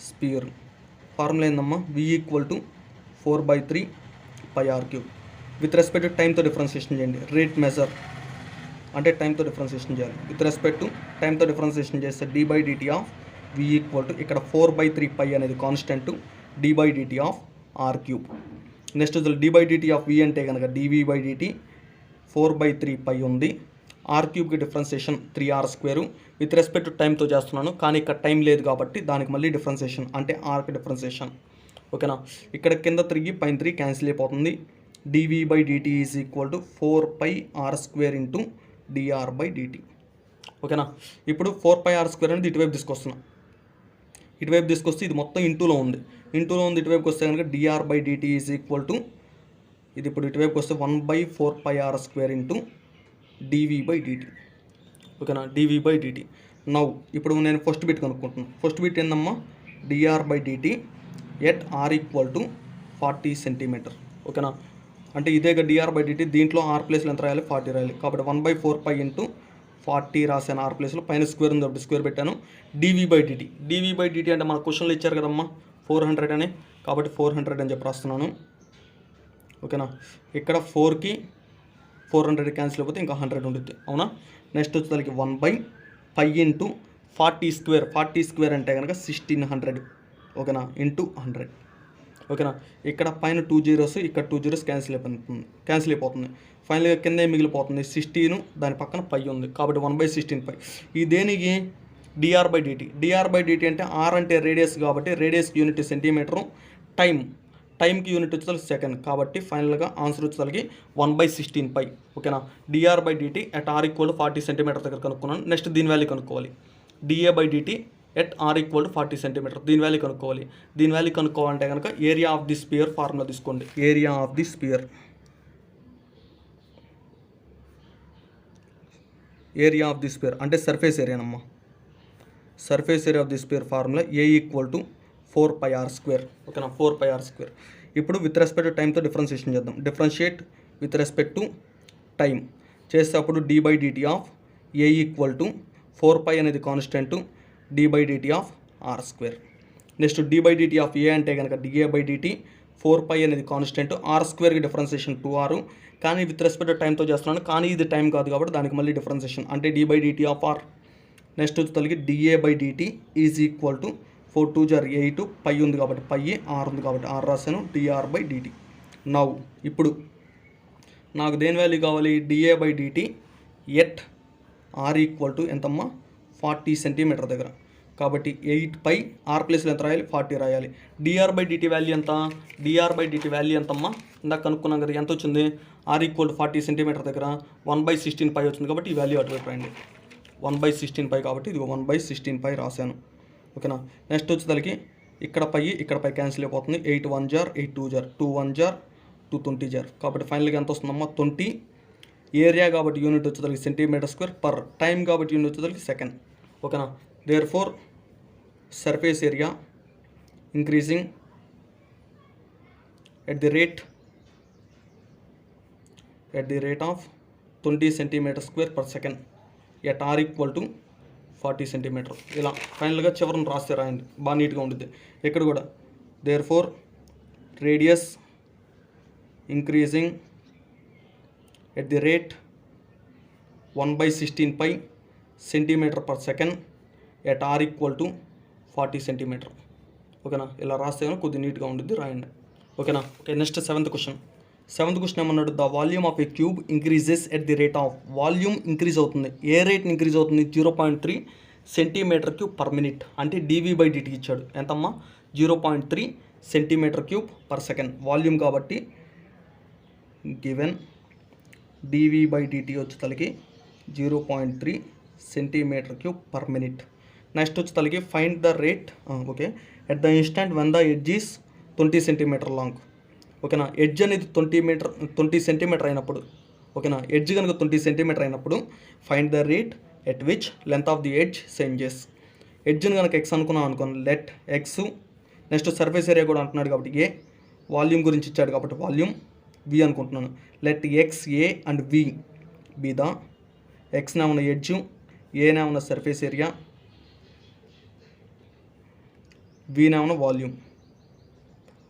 sphere formula ఏందమ్మా, V equal to 4/3 πr³ with respect to టైంతో డిఫరెన్షియేషన్ చేయండి. రేట్ మెజర్ అంటే టైంతో డిఫరెన్షియేషన్ చేయాలి. విత్ రెస్పెక్ట్ టు టైంతో డిఫరెన్షియేషన్ చేస్తే d/dt ఆఫ్ V ఈక్వల్ టు ఇక్కడ 4/3 π అనేది కాన్స్టెంట్, d/dt ఆఫ్ r³. నెక్స్ట్ d/dt ఆఫ్ V అంటే కనుక dV/dt 4/3 π ఉంది. r³ differentiation 3r². With respect to టైంతో చేస్తున్నాను, కానీ ఇక్కడ టైం లేదు కాబట్టి దానికి మళ్ళీ డిఫరెన్షియేషన్ అంటే ఆర్కి డిఫరెన్షియేషన్. ఓకేనా, ఇక్కడ కింద 3 పైన 3 క్యాన్సిల్ అయిపోతుంది. dV/dt is equal to 4πr² into dr/dt. ఓకేనా, ఇప్పుడు 4πr² అనేది ఇటువైపు తీసుకొస్తే ఇది మొత్తం ఇంటూలో ఉంది. ఇటువైపుకి వస్తే కనుక dr/dt ఈజ్ ఈక్వల్ టు ఇది ఇప్పుడు ఇటువైపుకి వస్తే 1/4πr² ఇంటూ dV/dt. ఓకేనా, dV/dt. నౌ ఇప్పుడు నేను ఫస్ట్ బిట్ కనుక్కుంటున్నాను. ఫస్ట్ బిట్ ఏందమ్మా, dr/dt at R equal to 40 centimetre. ఓకేనా, అంటే ఇదేగా dr/dt, దీంట్లో ఆర్ ప్లేస్లో ఎంత రాయాలి, 40 రాయాలి. కాబట్టి 1/4π ఇంటూ 40 రాశాను ఆర్ ప్లేస్లో, పైన స్క్వేర్ ఉంది కాబట్టి స్క్వేర్ పెట్టాను. dV/dt అంటే మన క్వశ్చన్లో ఇచ్చారు కదమ్మా 400 అని, కాబట్టి 400 అని చెప్పి రాస్తున్నాను. ఓకేనా, ఇక్కడ 4కి 400 క్యాన్సిల్ అయిపోతే ఇంకా 100 ఉంటుంది. అవునా, నెక్స్ట్ వచ్చేసరికి 1/π ఇంటూ 40 స్క్వేర్ అంటే కనుక 1600. ఓకేనా, ఇంటూ 100. ఓకేనా, ఇక్కడ పైన 2 zeros, ఇక్కడ 2 zeros క్యాన్సిల్ అయిపోతుంది. ఫైనల్గా కింద ఏం మిగిలిపోతుంది, 16, దాని పక్కన π ఉంది కాబట్టి 1/16π. ఈ దేనికి, dr/dt అంటే ఆర్ అంటే రేడియస్ కాబట్టి రేడియస్కి యూనిట్ సెంటీమీటరు, టైంకి యూనిట్ వచ్చేసరికి సెకండ్, కాబట్టి ఫైనల్గా ఆన్సర్ వచ్చేసరికి 1/16π. ఓకేనా, dr/dt at are equal 40 centimetre దగ్గర కనుక్కున్నాను. నెక్స్ట్ దీని వాల్యూ కనుక్కోవాలి, dA/dt at R equal to 40 centimeter. దీని వాల్యూ కనుక్కోవాలంటే కనుక area of the sphere formula తీసుకోండి. ఏరియా ఆఫ్ ది స్పియర్ అంటే సర్ఫేస్ ఏరియానమ్మా. Surface area of the sphere formula A equal to 4πr². ఓకేనా, 4πr². ఇప్పుడు విత్ రెస్పెక్ట్ టు టైంతో differentiation చేద్దాం. Differentiate with respect to time చేస్తే అప్పుడు d/dt ఆఫ్ A ఈక్వల్ టు 4π అనేది కాన్స్టెంట్, d/dt ఆఫ్ r². నెక్స్ట్ d/dt ఆఫ్ A అంటే కనుక dA/dt 4π అనేది కాన్స్టెంట్, r²కి డిఫరెన్షియేషన్ 2r, కానీ విత్ రెస్పెక్ట్ టు టైంతో చేస్తున్నాను, కానీ ఇది టైం కాదు కాబట్టి దానికి మళ్ళీ డిఫరెన్షియేషన్ అంటే d/dt ఆఫ్ r. నెక్స్ట్ వచ్చేసరికి dA/dt ఈజ్ ఈక్వల్ టు 4 2 8, π ఉంది కాబట్టి π, r ఉంది కాబట్టి r రాశాను, dr/dt. నౌ ఇప్పుడు నాకు దేని వాల్యూ కావాలి, dA/dt at R equal to ఎంతమ్మా, 40 సెంటీమీటర్ దగ్గర. కాబట్టి 8π, ఆర్ ప్లేస్లో ఎంత రాయాలి, 40 రాయాలి. dr/dt వాల్యూ ఎంత, ఎంతమ్మా, ఇందాక కనుక్కున్నాం కదా, ఎంత వచ్చింది, ఆర్ ఈక్వల్ టు 40 సెంటీమీటర్ దగ్గర 1/16π వచ్చింది కాబట్టి ఈ వాల్యూ అటువైపు రాయండి. 1/16π కాబట్టి ఇది 1/16π రాశాను. ఓకేనా, నెక్స్ట్ వచ్చేసరికి ఇక్కడ π క్యాన్సిల్ అయిపోతుంది. 8 1 jar 8 2 jar 2 1 jar 2 20 jar కాబట్టి ఫైనల్గా ఎంత వస్తుందమ్మా, 20. ఏరియా కాబట్టి యూనిట్ వచ్చేసరికి సెంటీమీటర్ స్క్వేర్, పర్ టైం కాబట్టి యూనిట్ వచ్చేసరికి సెకండ్. ఓకేనా, therefore surface area increasing at the rate of 20 centimetre square per second at R equal to 40 centimetre. ఇలా ఫైనల్గా చివరిని రాస్తే రాయండి, బాగా నీట్గా ఉంటుంది. ఇక్కడ కూడా therefore radius increasing at the rate 1/16π centimeter per second at R equal to 40 centimetre. ఓకేనా, ఇలా రాస్తే కొద్దిగా నీట్గా ఉంటుంది, రాయండి. ఓకేనా, ఓకే. నెక్స్ట్ సెవెంత్ క్వశ్చన్ ఏమన్నాడు, the volume of a cube increases at the rate of, volume increase అవుతుంది, ఏ రేట్ని ఇంక్రీజ్ అవుతుంది, 0.3 సెంటీమీటర్ క్యూబ్ పర్ మినిట్. అంటే dV/dt ఇచ్చాడు, ఎంతమ్మా, 0.3 centimeter cube per second. Volume కాబట్టి గివెన్ dV/dt వచ్చేసరికి 0.3 centimeter cube per minute. Next వచ్చేసరికి find the rate okay at the instant when the edge is 20 centimeter long. ఓకేనా, edge అనేది 20 centimetre అయినప్పుడు, ఓకేనా, ఎడ్జ్ కనుక 20 సెంటీమీటర్ అయినప్పుడు find the rate at which length of the edge changes. ఎడ్జ్ని కనుక X అనుకోండి, let X. Next surface area కూడా అంటున్నాడు కాబట్టి ఏ, వాల్యూమ్ గురించి ఇచ్చాడు కాబట్టి వాల్యూమ్ వి అనుకుంటున్నాను. Let X A and V be the ఎక్స్నే ఉన్న ఎడ్జ్, ఏనే ఉన్న సర్ఫేస్ ఏరియా, వీనే ఉన్న వాల్యూమ్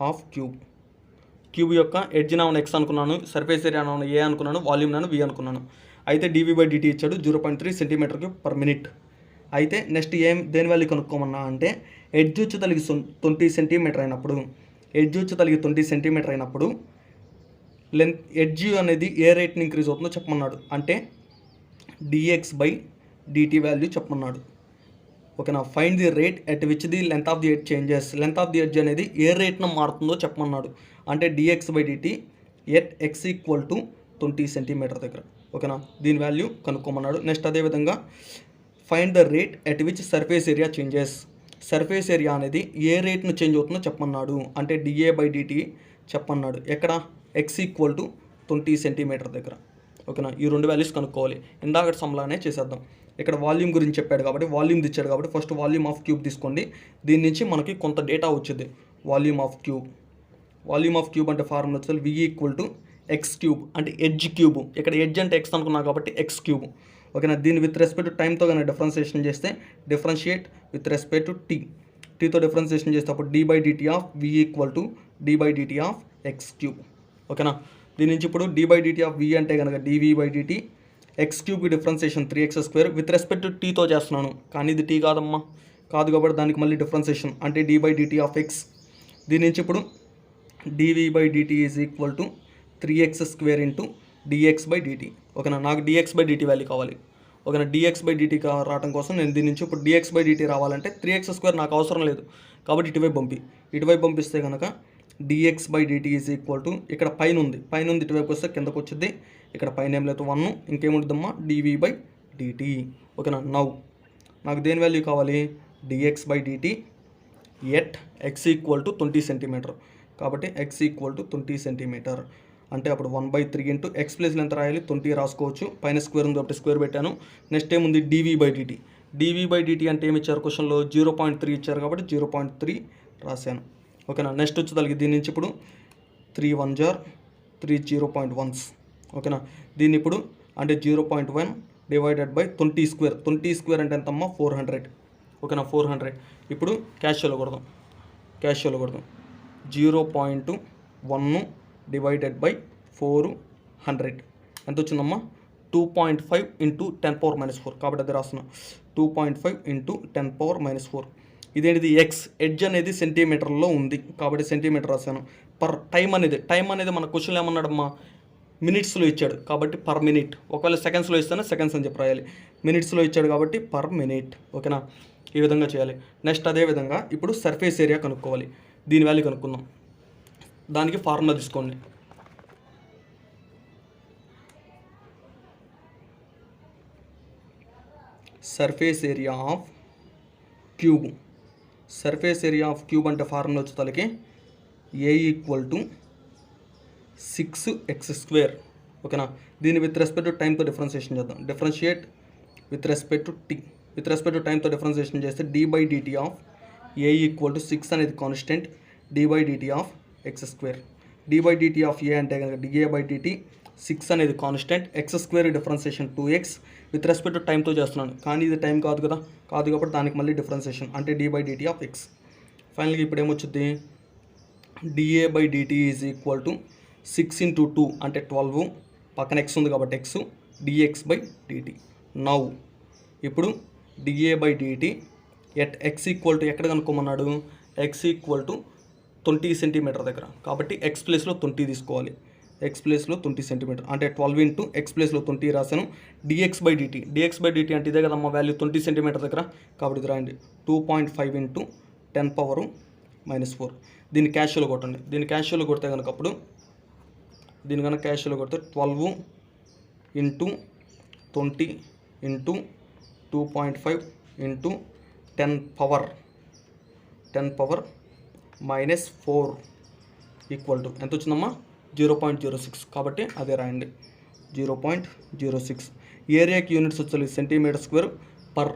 ఆఫ్ క్యూబ్ యొక్క ఎడ్జ్నే ఉన్న ఎక్స్ అనుకున్నాను, సర్ఫేస్ ఏరియా ఉన్న ఏ అనుకున్నాను, వాల్యూమ్ నేను వి అనుకున్నాను. అయితే dV/dt ఇచ్చాడు 0.3 సెంటీమీటర్ క్యూబ్ పర్ మినిట్. అయితే నెక్స్ట్ దేని వాల్యూ కనుక్కోమన్నా అంటే ఎడ్జ్ వచ్చి తలిగి 20 సెంటీమీటర్ అయినప్పుడు, ఎడ్జ్ వచ్చి తలిగి 20 సెంటీమీటర్ అయినప్పుడు లెంత్ ఎడ్జ్ అనేది ఏ రేట్ని ఇంక్రీజ్ అవుతుందో చెప్పమన్నాడు. అంటే dx/dt వాల్యూ చెప్పమన్నాడు. ఓకేనా, find the rate at which the length of the edge changes. Length of the edge అనేది ఏ రేట్న మారుతుందో చెప్పమన్నాడు. అంటే dx/dt at x equal to 20 centimetre దగ్గర. ఓకేనా, దీని వాల్యూ కనుక్కోమన్నాడు. నెక్స్ట్ అదేవిధంగా find the rate at which surface area changes. Surface area అనేది ఏ రేట్ను చేంజ్ అవుతుందో చెప్పమన్నాడు. అంటే dA/dt చెప్పమన్నాడు. ఎక్కడ x ఈక్వల్ టు 20 సెంటీమీటర్ దగ్గర. ఓకేనా, ఈ రెండు వాల్యూస్ కనుక్కోవాలి. ఇందాక సమ్లానే చేసేద్దాం. ఇక్కడ వాల్యూమ్ గురించి చెప్పాడు కాబట్టి వాల్యూమ్ ఇచ్చాడు కాబట్టి ఫస్ట్ వాల్యూమ్ ఆఫ్ క్యూబ్ తీసుకోండి. దీని నుంచి మనకి కొంత డేటా వచ్చింది. వాల్యూమ్ ఆఫ్ క్యూబ్ అంటే ఫార్ములా వచ్చి v equal to X cube, అంటే ఎడ్జ్ క్యూబ్. ఇక్కడ ఎడ్జ్ అంటే ఎక్స్ అనుకున్నా కాబట్టి ఎక్స్ క్యూబ్. ఓకేనా, దీన్ని విత్ రెస్పెక్ట్ టు టైంతో కానీ డిఫరెన్షియేషన్ చేస్తే డిఫరెన్షియేట్ విత్ రెస్పెక్ట్ టు టీతో డిఫరెన్షియేషన్ చేస్తే అప్పుడు d/dt ఆఫ్ v ఈక్వల్ టు d/dt ఆఫ్ ఎక్స్ క్యూబ్. ఓకేనా, దీని నుంచి ఇప్పుడు d/dt ఆఫ్ v అంటే కనుక dV/dt ఎక్స్ క్యూబ్కి differentiation 3x² with respect to టీతో చేస్తున్నాను, కానీ ఇది టీ కాదమ్మా, కాదు కాబట్టి దానికి మళ్ళీ డిఫరెన్షియేషన్ అంటే d/dt ఆఫ్ ఎక్స్. దీని నుంచి ఇప్పుడు dV/dt is equal to 3x² into dx/dt. ఓకేనా, నాకు dx/dt వాల్యూ కావాలి. ఓకేనా, dx/dt రావడం కోసం నేను దీని నుంచి ఇప్పుడు dx/dt రావాలంటే 3x² నాకు అవసరం లేదు కాబట్టి ఇటువైపు పంపిస్తే కనుక dx/dt ఈజ్ ఈక్వల్ టు ఇక్కడ పైన ఉంది ఇటువైపు వస్తే కిందకు వచ్చింది. ఇక్కడ పైన ఏం లేదు 1, ఇంకేముంటుందమ్మా dV/dt. ఓకేనా, నాకు దేని వాల్యూ కావాలి, dx/dt at x equal to 20 centimetre. కాబట్టి x ఈక్వల్ టు 20 సెంటీమీటర్ అంటే అప్పుడు 1/3 ఇంటూ ఎక్స్ ప్లేస్లో ఎంత రాయాలి, 20 రాసుకోవచ్చు. పైన స్క్వేర్ ఉంది కాబట్టి స్క్వేర్ పెట్టాను. నెక్స్ట్ ఏముంది dV/dt అంటే ఏమి ఇచ్చారు క్వశ్చన్లో 0.3 ఇచ్చారు కాబట్టి 0.3 రాశాను. ఓకేనా, నెక్స్ట్ వచ్చి దీని నుంచి ఇప్పుడు 3 1 జార్ 3 0.1s. ఓకేనా, దీన్ని ఇప్పుడు అంటే 0.1 డివైడెడ్ బై 20 స్క్వేర్ అంటే ఎంతమ్మా 400. ఓకేనా, 400. ఇప్పుడు క్యాషియోలో కొడదాం 0.1 డివైడెడ్ బై 400 ఎంత వచ్చిందమ్మా 2.5 ఇంటూ 10⁻⁻⁴. కాబట్టి అది రాస్తున్నా 2.5 ఇంటూ 10⁻⁻⁴. ఇదేంటిది ఎక్స్, ఎడ్జ్ అనేది సెంటీమీటర్లో ఉంది కాబట్టి సెంటీమీటర్ రాశాను. టైం అనేది మన క్వశ్చన్లో ఏమన్నాడమ్మా మినిట్స్లో ఇచ్చాడు కాబట్టి పర్ మినిట్. ఒకవేళ సెకండ్స్లో ఇస్తేనే సెకండ్స్ అని చెప్పి రాయాలి. మినిట్స్లో ఇచ్చాడు కాబట్టి పర్ మినిట్. ఓకేనా, ఈ విధంగా చేయాలి. నెక్స్ట్ అదేవిధంగా ఇప్పుడు సర్ఫేస్ ఏరియా కనుక్కోవాలి. దీని వాల్యూ కనుక్కుందాం. దానికి ఫార్ములా తీసుకోండి. సర్ఫేస్ ఏరియా ఆఫ్ క్యూబ్ అంటే ఫార్ములా వచ్చేసరికి a ఈక్వల్ టు 6x². ఓకేనా, దీన్ని విత్ రెస్పెక్ట్ టు టైంతో డిఫరెన్షియేషన్ చేద్దాం. డిఫరెన్షియేట్ విత్ రెస్పెక్ట్ టు టైంతో డిఫరెన్షియేషన్ చేస్తే d/dt ఆఫ్ a ఈక్వల్ టు 6 అనేది constant, d/dt of x². d/dt ఆఫ్ a అంటే కనుక dA/dt 6 అనేది constant, x² differentiation 2x with respect to టైంతో చేస్తున్నాను కానీ ఇది టైం కాదు కాబట్టి దానికి మళ్ళీ డిఫరెన్షియేషన్ అంటే d/dt ఆఫ్ x. ఫైనల్గా ఇప్పుడు ఏమొచ్చుద్ది dA/dt is equal to 6 into 2 అంటే 12, పక్కన x ఉంది కాబట్టి x, dx/dt. నౌ ఇప్పుడు dA/dt at x equal to ఎక్కడ కనుక్కోమన్నాడు, x ఈక్వల్ టు 20 సెంటీమీటర్ దగ్గర కాబట్టి x ప్లేస్లో 20 తీసుకోవాలి. x ప్లేస్లో 20 సెంటీమీటర్ అంటే 12 ఇంటూ x ప్లేస్లో 20 రాశాను. dx/dt అంటే ఇదే కదమ్మా వాల్యూ 20 సెంటీమీటర్ దగ్గర కాబట్టి ఇది రాయండి 2.5 ఇంటూ 10⁻⁻⁴. దీన్ని క్యాషియోలో కొట్టండి. దీన్ని క్యాషియోలో కొడితే కనుక అప్పుడు దీని కనుక క్యాషియోలో కొడితే 12 into 20 into 2.5 into 10 power -4 equal to ఎంత వచ్చిందమ్మా 0.06. కాబట్టి అదే రాయండి 0.06. ఏరియాకి యూనిట్స్ వచ్చేది సెంటీమీటర్ స్క్వేర్ పర్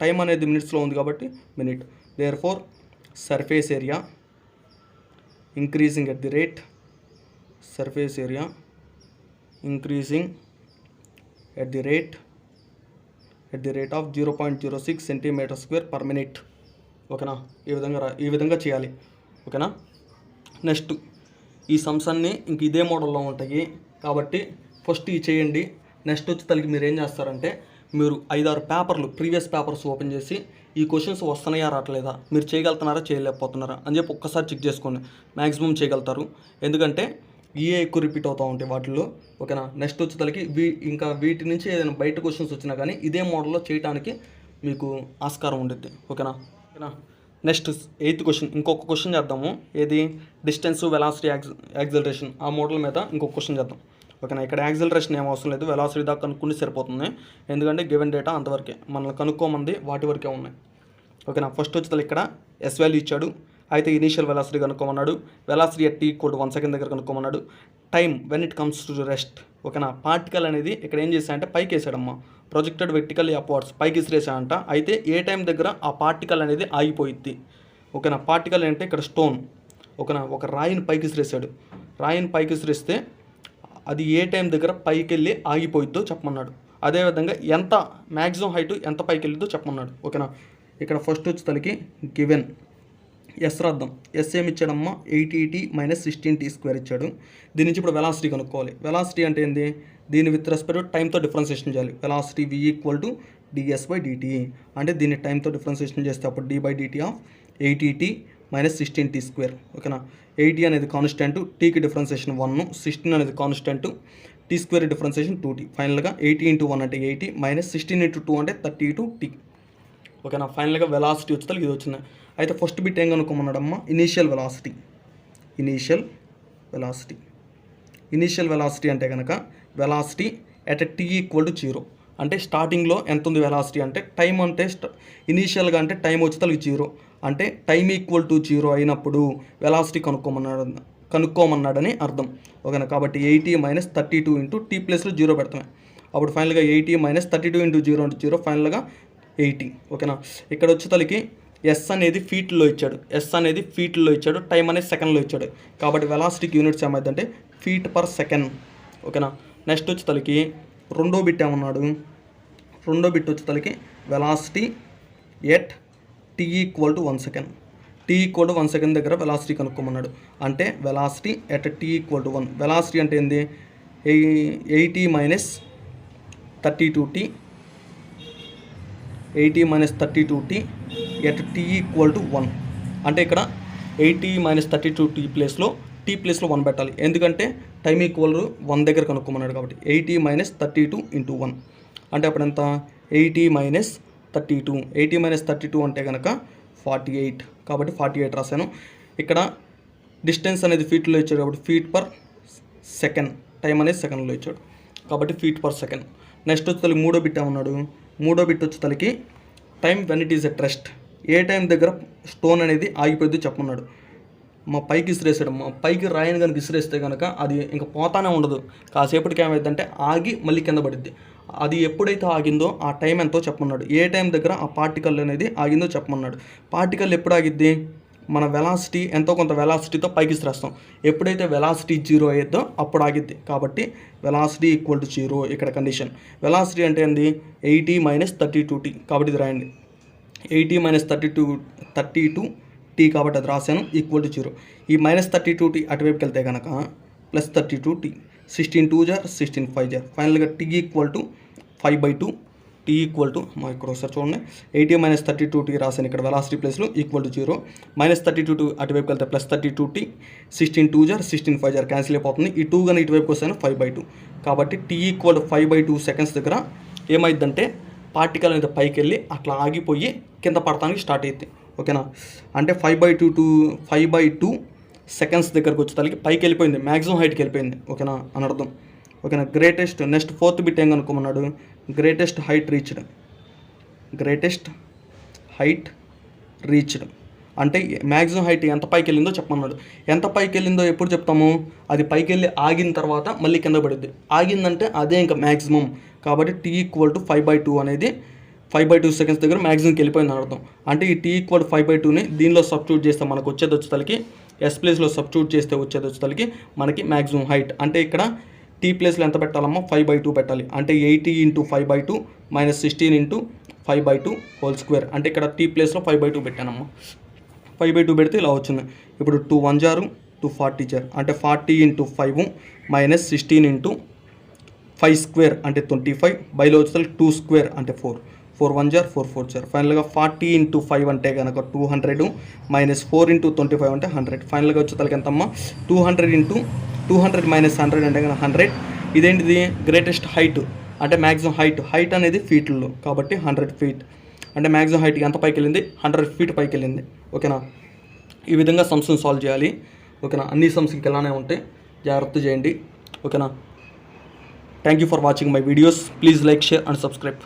టైం అనేది మినిట్స్లో ఉంది కాబట్టి minute. Therefore surface area increasing at the rate of 0.06 centimetre square per minute. ఓకేనా, ఈ విధంగా చేయాలి. ఓకేనా, నెక్స్ట్ ఈ సమ్స్ అన్నీ ఇంక ఇదే మోడల్లో ఉంటాయి కాబట్టి ఫస్ట్ ఇవి చేయండి. నెక్స్ట్ వచ్చి తలకి మీరు ఏం చేస్తారంటే మీరు 5-6 పేపర్లు ప్రీవియస్ పేపర్స్ ఓపెన్ చేసి ఈ క్వశ్చన్స్ వస్తున్నాయా రావట్లేదా, మీరు చేయగలుగుతున్నారా చేయలేకపోతున్నారా అని చెప్పి ఒక్కసారి చెక్ చేసుకోండి. మ్యాక్సిమం చేయగలుగుతారు, ఎందుకంటే ఇవే ఎక్కువ రిపీట్ అవుతూ ఉంటాయి వాటిల్లో. ఓకేనా, నెక్స్ట్ వచ్చి తలకి ఇంకా వీటి నుంచి ఏదైనా బయట క్వశ్చన్స్ వచ్చినా కానీ ఇదే మోడల్లో చేయడానికి మీకు ఆస్కారం ఉంటుంది. ఓకేనా. నెక్స్ట్ 8th క్వశ్చన్, ఇంకొక క్వశ్చన్ చేద్దాము. ఏది డిస్టెన్స్, వెలాసిటీ, యాక్సిలరేషన్ ఆ మోడల్ మీద ఇంకొక క్వశ్చన్ చేద్దాం. ఓకేనా, ఇక్కడ యాక్సిలరేషన్ ఏం అవసరం లేదు, వెలాసిటీ దాకా కనుక్కుంటే సరిపోతుంది. ఎందుకంటే గివెన్ డేటా అంతవరకే, మనల్ని కనుక్కోమంది వాటి వరకే ఉన్నాయి. ఓకేనా, ఫస్ట్ వచ్చి ఇక్కడ ఎస్ వాల్యూ ఇచ్చాడు, అయితే ఇనీషియల్ వెలాసిటీ కనుక్కోమన్నాడు. వెలాసిటీ at t = 1 సెకండ్ దగ్గర కనుక్కోమన్నాడు. Time when it comes to rest. ఓకేనా, పార్టికల్ అనేది ఇక్కడ ఏం చేశాడంటే పైకి వేసాడమ్మా, ప్రొజెక్టెడ్ వెర్టికల్లీ అప్వర్డ్స్ పైకి విసిరేసాడంట. అయితే ఏ టైం దగ్గర ఆ పార్టికల్ అనేది ఆగిపోయిద్ది. ఓకేనా, పార్టికల్ అంటే ఇక్కడ స్టోన్. ఓకేనా, ఒక రాయిని పైకి విసిరేసాడు. రాయిని పైకి విసిరేస్తే అది ఏ టైం దగ్గర పైకి వెళ్ళి ఆగిపోయిద్దో చెప్పమన్నాడు. అదేవిధంగా ఎంత మ్యాక్సిమం హైట్ ఎంత పైకి వెళ్ళిద్దో చెప్పమన్నాడు. ఓకేనా, ఇక్కడ ఫస్ట్ వచ్చి తలకి గివెన్ ఎస్ రాద్దాం. ఎస్ ఏమి ఇచ్చాడమ్మా 80t - 16t² ఇచ్చాడు. దీని నుంచి ఇప్పుడు వెలాసిటీ కనుక్కోవాలి. వెలాసిటీ అంటే ఏంది, దీని విత్ రెస్పెక్ట్ టైంతో డిఫరెన్షియేషన్ చేయాలి. వెలాసిటీ v = ds/dt అంటే దీన్ని టైంతో డిఫరెన్షియేషన్ చేస్తే అప్పుడు d/dt ఆఫ్ 80t - 16t². ఓకేనా, 80 అనేది కాన్స్టెంట్, టీకి డిఫరెన్షియేషన్ 1, 16 అనేది కాన్స్టెంట్, t² డిఫరెన్షియేషన్ 2t. ఫైనల్గా 80 × 1 అంటే 80 - 16 × 2 అంటే 32t. ఓకేనా, ఫైనల్గా వెలాసిటీ వచ్చి ఇది వచ్చింది. అయితే ఫస్ట్ బిట్ ఏం కనుక్కోమన్నాడమ్మా ఇనీషియల్ వెలాసిటీ అంటే కనుక వెలాసిటీ at t = 0 అంటే స్టార్టింగ్లో ఎంత ఉంది వెలాసిటీ అంటే టైం అంటే ఇనీషియల్గా అంటే టైం వచ్చి తలకి 0 అంటే టైం = 0 అయినప్పుడు వెలాసిటీ కనుక్కోమన్నాడని అర్థం. ఓకేనా, కాబట్టి 80 - 32 × t ప్లేస్లో 0 పెడతామే. అప్పుడు ఫైనల్గా 80 - 32 × 0 అంటే 0, ఫైనల్గా 80. ఓకేనా, ఇక్కడ వచ్చి తలకి ఎస్ అనేది ఫీట్లో ఇచ్చాడు, టైం అనేది సెకండ్లో ఇచ్చాడు. కాబట్టి వెలాసిటీకి యూనిట్స్ ఏమైందంటే ఫీట్ పర్ సెకండ్. ఓకేనా, నెక్స్ట్ వచ్చి తలకి రెండో బిట్ ఏమన్నాడు, రెండో బిట్ వచ్చి తలకి velocity at t = 1 second. t = 1 second దగ్గర వెలాసిటీ కనుక్కోమన్నాడు. అంటే వెలాసిటీ ఎట్ t = 1. వెలాసిటీ అంటే ఏంది 80 - 32t at t = 1 అంటే ఇక్కడ 80 - 32t ప్లేస్లో t ప్లేస్లో 1 పెట్టాలి. ఎందుకంటే టైం = 1 దగ్గర కనుక్కోమన్నాడు కాబట్టి 80 - 32 × 1 అంటే అప్పుడు ఎంత 80 - 32 అంటే కనుక 48. కాబట్టి 48 రాశాను. ఇక్కడ డిస్టెన్స్ అనేది ఫీట్లో ఇచ్చాడు కాబట్టి ఫీట్ పర్ సెకండ్, టైం అనేది సెకండ్లో ఇచ్చాడు కాబట్టి ఫీట్ పర్ సెకండ్. నెక్స్ట్ వచ్చి తలకి మూడో బిట్ ఏమన్నాడు, మూడో బిట్ వచ్చి తలకి time when it is at rest A time దగ్గర స్టోన్ అనేది ఆగిపోద్ది చెప్పమన్నాడు. మా పైకి విసిరేసాడు, మా పైకి రాయిని కనుక విసిరేస్తే కనుక అది ఇంకా పోతానే ఉండదు, కాసేపటికి ఏమైందంటే ఆగి మళ్ళీ కింద పడిద్ది. అది ఎప్పుడైతే ఆగిందో ఆ టైం ఎంతో చెప్పమన్నాడు. ఏ టైం దగ్గర ఆ పార్టికల్ అనేది ఆగిందో చెప్పమన్నాడు. పార్టికల్ ఎప్పుడు ఆగిద్ది, మన వెలాసిటీ ఎంతో కొంత వెలాసిటీతో పైకి విసిరేస్తాం. ఎప్పుడైతే వెలాసిటీ 0 అయ్యిద్దో అప్పుడు ఆగిద్ది. కాబట్టి వెలాసిటీ = 0 ఇక్కడ కండిషన్. వెలాసిటీ అంటే ఏంది 80 - 32t కాబట్టి ఇది రాయండి. 80 - 32t కాబట్టి అది రాశాను =0. ఈ -32t అటువైపుకి వెళ్తే కనుక +32t 16 2 = 16 5 = ఫైనల్గా t = 5/2. t = మా ఇక్కడ ఒకసారి చూడండి 80 - 32t రాశాను ఇక్కడ వెలాసిటీ ప్లేస్లో =0. -32 అటువైపు వెళ్తే +32t 16 2 = 16 5 = క్యాన్సిల్ అయిపోతుంది. ఈ 2 కానీ ఇటువైపు వస్తాను 5/2. కాబట్టి t = 5/2 సెకండ్స్ దగ్గర ఏమైందంటే పార్టికల్ అనేది పైకి వెళ్ళి అట్లా ఆగిపోయి కింద పడటానికి స్టార్ట్ అవుతుంది. ఓకేనా, అంటే 5/2 సెకండ్స్ దగ్గరకు వచ్చేసరికి పైకి వెళ్ళిపోయింది, మ్యాక్సిమం హైట్కి వెళ్ళిపోయింది. ఓకేనా అని అర్థం. ఓకేనా. గ్రేటెస్ట్ నెక్స్ట్ ఫోర్త్ బిట్ ఏం కనుక్కోమన్నాడు, greatest height reached, greatest height reached అంటే మ్యాక్సిమం హైట్ ఎంత పైకి వెళ్ళిందో చెప్పమన్నాడు. ఎంత పైకి వెళ్ళిందో ఎప్పుడు చెప్తాము, అది పైకి వెళ్ళి ఆగిన తర్వాత మళ్ళీ కింద పడుద్ది. ఆగిందంటే అదే ఇంకా మ్యాక్సిమం. కాబట్టి T = 5/2 అనేది 5/2 సెకండ్స్ దగ్గర మ్యాక్సిమంకి వెళ్ళిపోయిందని అర్థం. అంటే ఈ T = 5/2ని దీనిలో సబ్స్టిట్యూట్ చేస్తే మనకు వచ్చేతలకి S ప్లేస్లో సబ్స్టిట్యూట్ చేస్తే వచ్చేతలకి మనకి మ్యాక్సిమం హైట్. అంటే ఇక్కడ T ప్లేస్లో ఎంత పెట్టాలమ్మా, 5/2 పెట్టాలి. అంటే 80 × 5/2 - 16 × 5/2 హోల్ స్క్వేర్. అంటే ఇక్కడ T ప్లేస్లో 5/2 పెట్టానమ్మా. 5/2 పెడితే ఇలా వచ్చింది. ఇప్పుడు 2 1 జారు 2 40 జారు అంటే 40 × 5 - 16 × 5 స్క్వేర్ అంటే 25 బైలో వచ్చే 2 స్క్వేర్ అంటే 4 4 1 జార్ 4 4 జార్. ఫైనల్గా 40 × 5 అంటే కనుక 200 - 4 × 25 అంటే 100. ఫైనల్గా వచ్చేతలకి ఎంతమ్మా, 200 × 200 - 100 అంటే కనుక 100. ఇదేంటిది, గ్రేటెస్ట్ హైట్ అంటే మ్యాక్సిమం హైట్ అనేది ఫీట్లో కాబట్టి 100 ఫీట్. అంటే మ్యాక్సిమం హైట్ ఎంత పైకి వెళ్ళింది, 100 ఫీట్ పైకి వెళ్ళింది. ఓకేనా. ఈ విధంగా సమ్స్ని సాల్వ్ చేయాలి. ఓకేనా. అన్ని సమ్స్ ఇంకెలానే ఉంటాయి, జాగ్రత్త చేయండి. ఓకేనా. Thank you for watching my videos. Please like, share and subscribe.